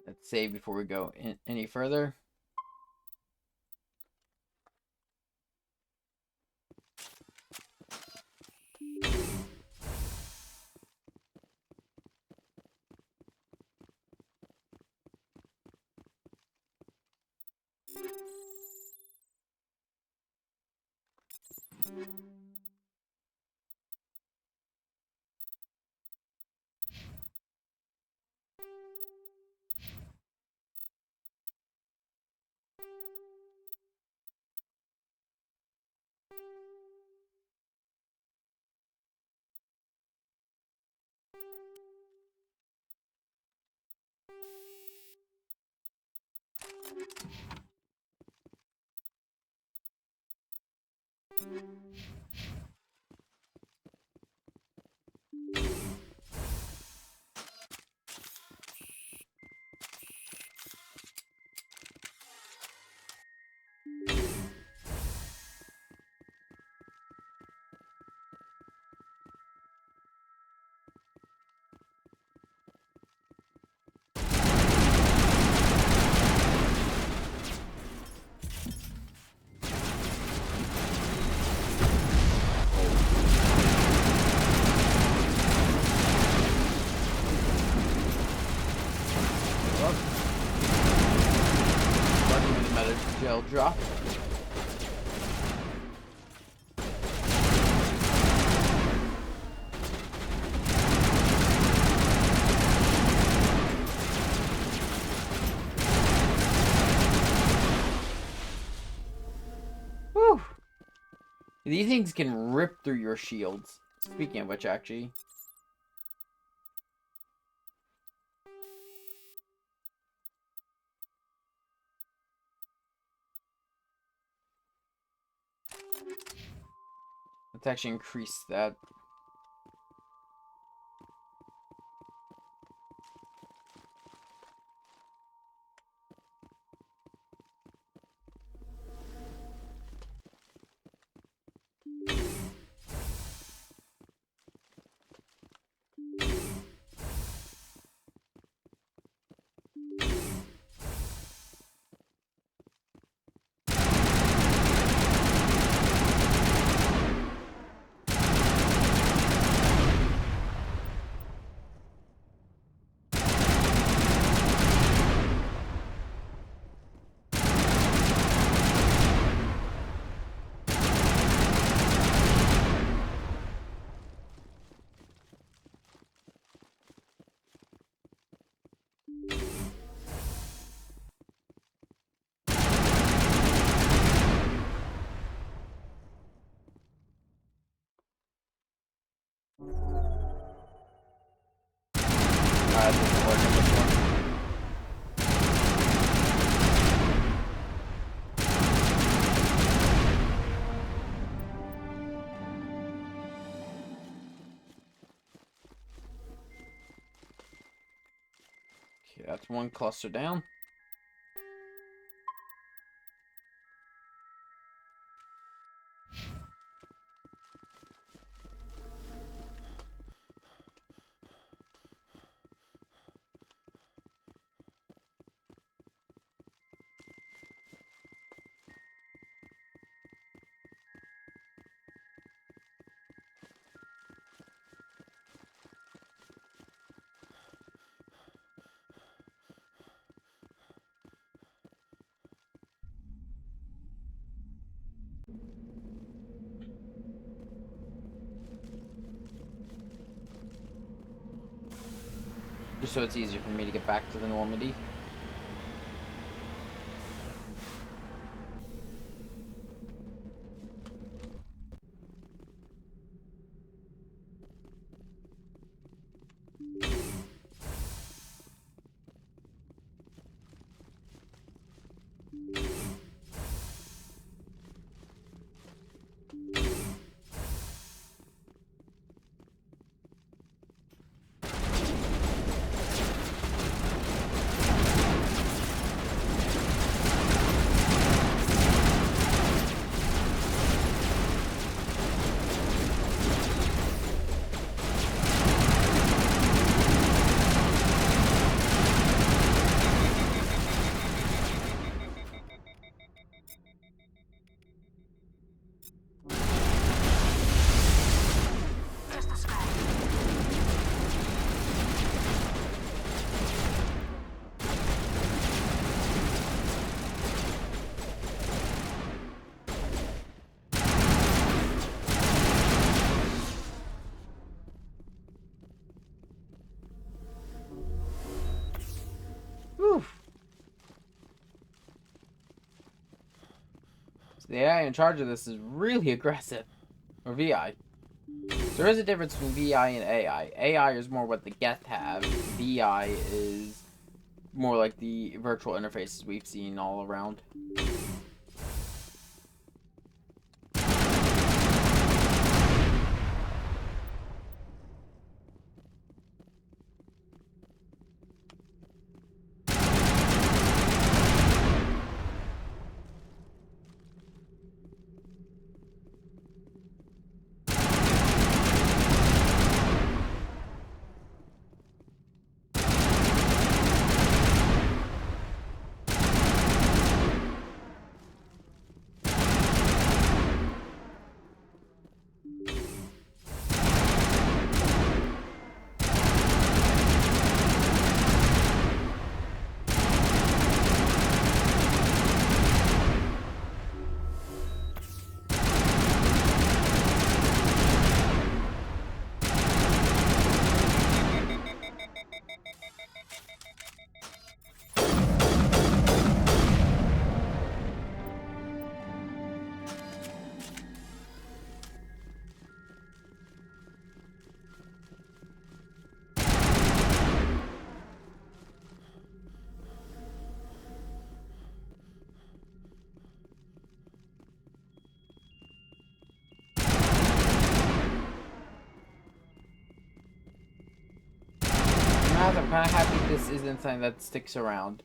S1: Let's save before we go any further. Gel drop. Whew. These things can rip through your shields. Speaking of which, actually. Let's actually increase that. work on this one. Okay, that's one cluster down. Just so it's easier for me to get back to the Normandy. The AI in charge of this is really aggressive. Or VI. There is a difference between VI and AI. AI is more what the Geth have. VI is more like the virtual interfaces we've seen all around. I'm kind of happy this isn't something that sticks around.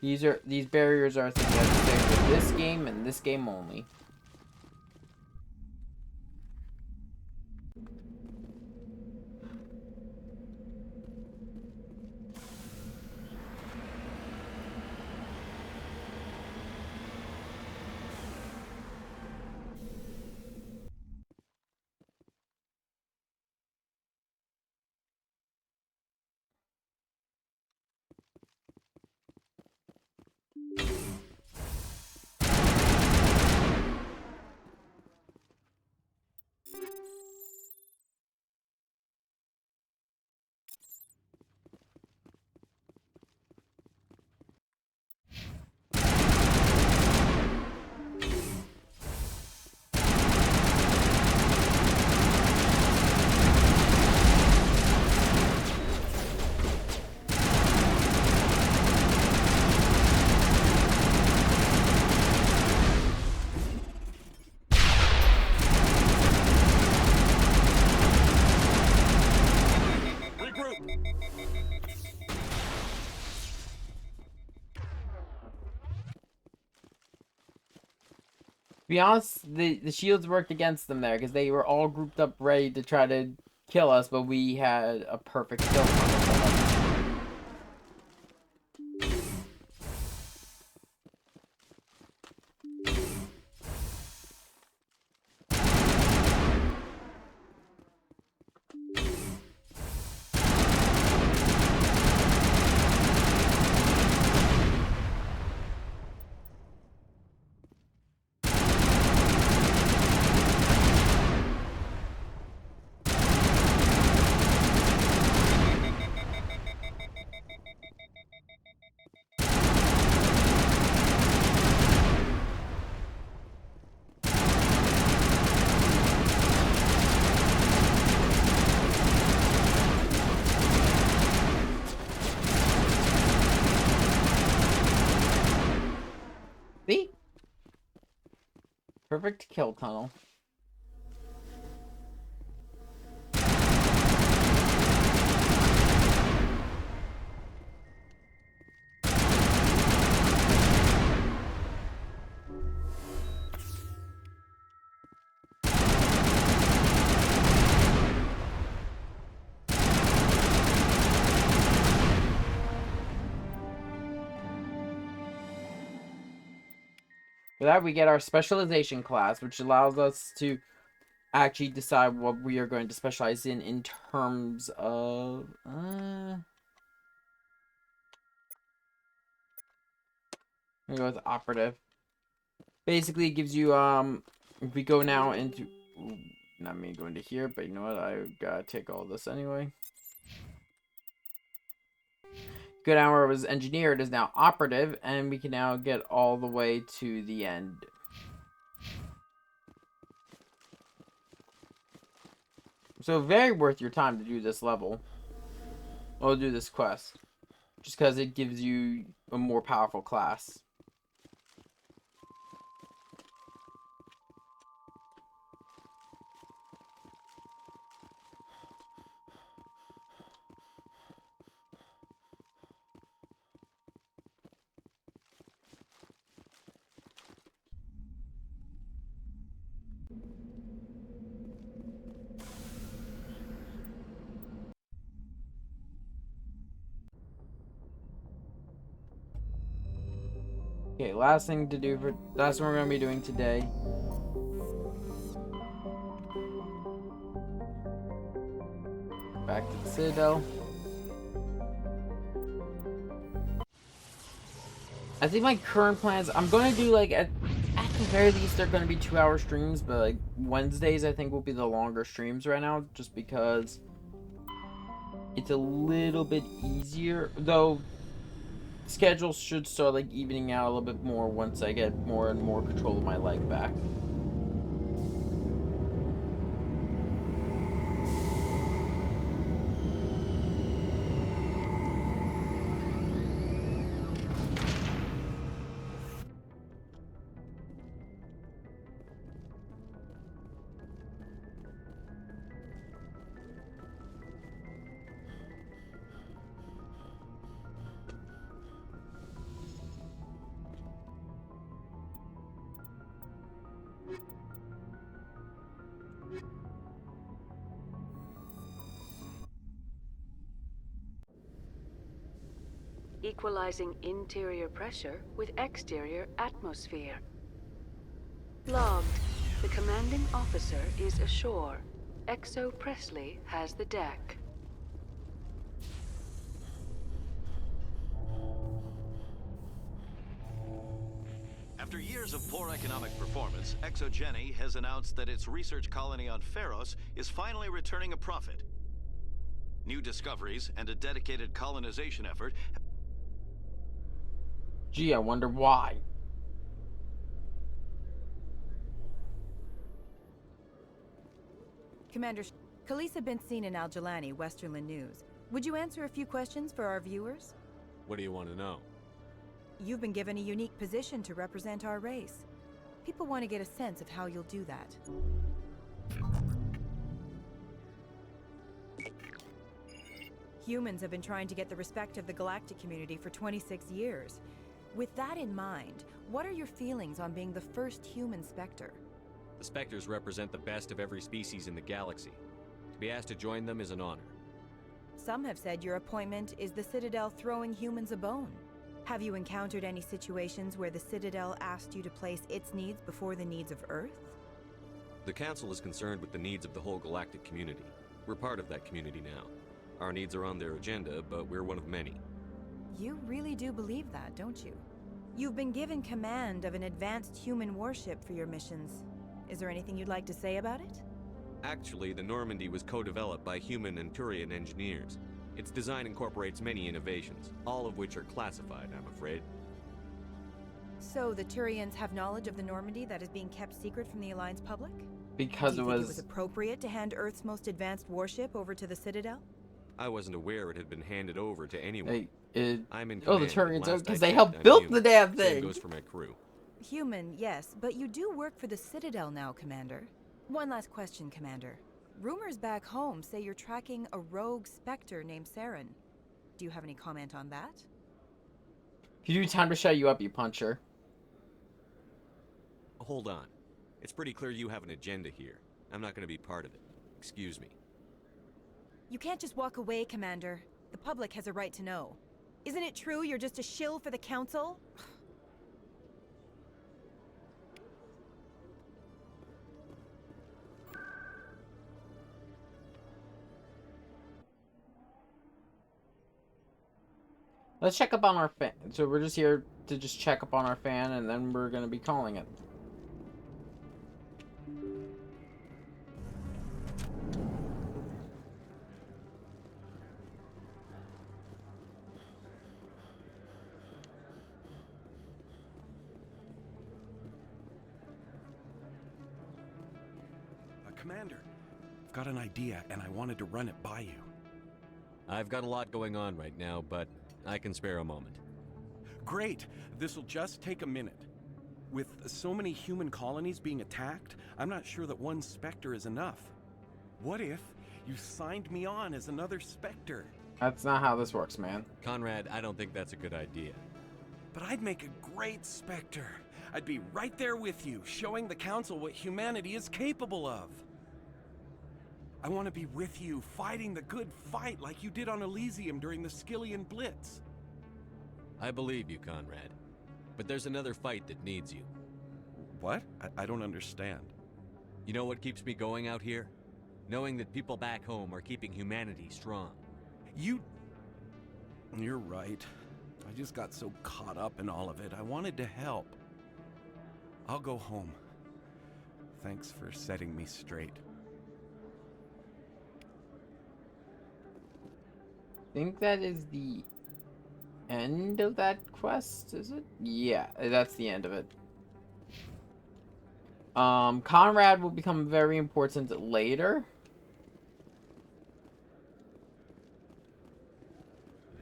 S1: These barriers are things that stay with this game and this game only. be honest, the shields worked against them there because they were all grouped up ready to try to kill us, but we had a perfect kill tunnel. See? Perfect kill tunnel. For that, we get our specialization class, which allows us to actually decide what we are going to specialize in terms of... I'm gonna go with operative. Basically, it gives you, if we go now into... Ooh, not me going to here, but you know what? I gotta take all this anyway. Good hour was engineer, it is now operative, and we can now get all the way to the end. So very worth your time to do this level. Or do this quest. Just because it gives you a more powerful class. Okay, last thing to do for that's what we're gonna be doing today. Back to the Citadel. I think my current plans, I'm gonna do like at the very least they're gonna be 2-hour streams, but like Wednesdays I think will be the longer streams right now, just because it's a little bit easier, though. Schedules should start like evening out a little bit more once I get more and more control of my leg back.
S11: Equalizing interior pressure with exterior atmosphere. Logged. The commanding officer is ashore. Exo Presley has the deck.
S15: After years of poor economic performance, ExoGeni has announced that its research colony on Pharos is finally returning a profit. New discoveries and a dedicated colonization effort.
S1: Gee, I wonder why.
S23: Commander, Khalisah been seen in Al-Jalani, Westerland News. Would you answer a few questions for our viewers?
S3: What do you want to know?
S23: You've been given a unique position to represent our race. People want to get a sense of how you'll do that. Humans have been trying to get the respect of the galactic community for 26 years. With that in mind, What are your feelings on being the first human Spectre?
S3: The Spectres represent the best of every species in the galaxy. To be asked to join them is an honor.
S23: Some have said your appointment is the Citadel throwing humans a bone. Have you encountered any situations where the Citadel asked you to place its needs before the needs of Earth?
S3: The Council is concerned with the needs of the whole galactic community. We're part of that community now. Our needs are on their agenda, but we're one of many.
S23: You really do believe that, don't you? You've been given command of an advanced human warship for your missions. Is there anything you'd like to say about it?
S3: Actually, the Normandy was co-developed by human and Turian engineers. Its design incorporates many innovations, all of which are classified, I'm afraid.
S23: So the Turians have knowledge of the Normandy that is being kept secret from the Alliance public?
S1: Because
S23: Do you
S1: it
S23: think
S1: was
S23: appropriate to hand Earth's most advanced warship over to the Citadel?
S3: I wasn't aware it had been handed over to anyone. I'm in
S1: oh, the
S3: command, and
S1: Turians,
S3: last
S1: because
S3: I
S1: they
S3: checked,
S1: helped
S3: I'm
S1: build
S3: human.
S1: the damn
S3: Same
S1: thing.
S3: goes for my crew.
S23: Human, yes, but you do work for the Citadel now, Commander. One last question, Commander. Rumors back home say you're tracking a rogue Spectre named Saren. Do you have any comment on that?
S1: If you do time to shut you up, you puncher.
S3: Hold on. It's pretty clear you have an agenda here. I'm not going to be part of it. Excuse me.
S23: You can't just walk away, Commander. The public has a right to know. Isn't it true you're just a shill for the Council?
S1: Let's check up on our fan. So we're just here to just check up on our fan, and then we're gonna be calling it.
S13: Commander, I've got an idea, and I wanted to run it by you.
S3: I've got a lot going on right now, but I can spare a moment.
S13: Great! This'll just take a minute. With so many human colonies being attacked, I'm not sure that one Spectre is enough. What if you signed me on as another Spectre?
S1: That's not how this works, man.
S3: Conrad, I don't think that's a good idea.
S13: But I'd make a great Spectre. I'd be right there with you, showing the Council what humanity is capable of. I want to be with you, fighting the good fight like you did on Elysium during the Skillian Blitz.
S3: I believe you, Conrad. But there's another fight that needs you.
S13: What? I don't understand.
S3: You know what keeps me going out here? Knowing that people back home are keeping humanity strong.
S13: You're right. I just got so caught up in all of it. I wanted to help. I'll go home. Thanks for setting me straight.
S1: I think that is the end of that quest, is it? Yeah, that's the end of it. Conrad will become very important later.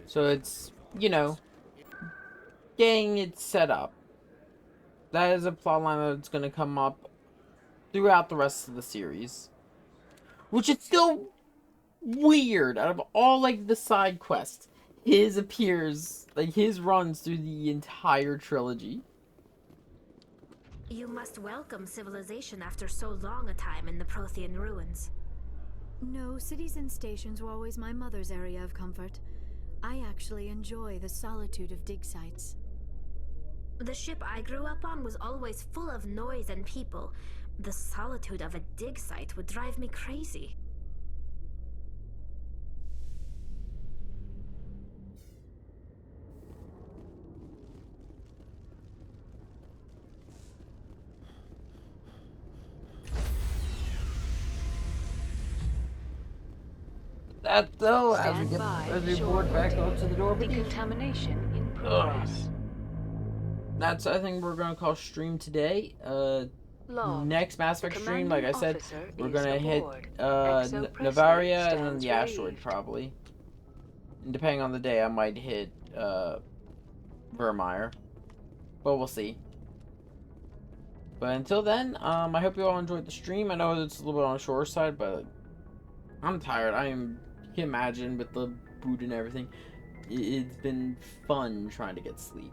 S1: So it's, you know, getting it set up. That is a plotline that's going to come up throughout the rest of the series. Which is still weird. Out of all, like, the side quests, his appears, like, his runs through the entire trilogy.
S8: You must welcome civilization after so long a time in the Prothean ruins.
S4: No, cities and stations were always my mother's area of comfort. I actually enjoy the solitude of dig sites.
S8: The ship I grew up on was always full of noise and people. The solitude of a dig site would drive me crazy.
S1: That though, as we board back up to the door.
S11: Decontamination in progress.
S1: That's, I think we're gonna call stream today. Next Mass Effect stream, like I said, we're gonna hit Navaria and then the asteroid probably. And depending on the day, I might hit Virmire, but we'll see. But until then, I hope you all enjoyed the stream. I know it's a little bit on the short side, but I'm tired. You can imagine with the boot and everything, it's been fun trying to get sleep.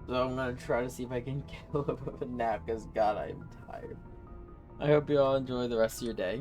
S1: So I'm gonna try to see if I can get a little bit of a nap because God, I am tired. I hope you all enjoy the rest of your day.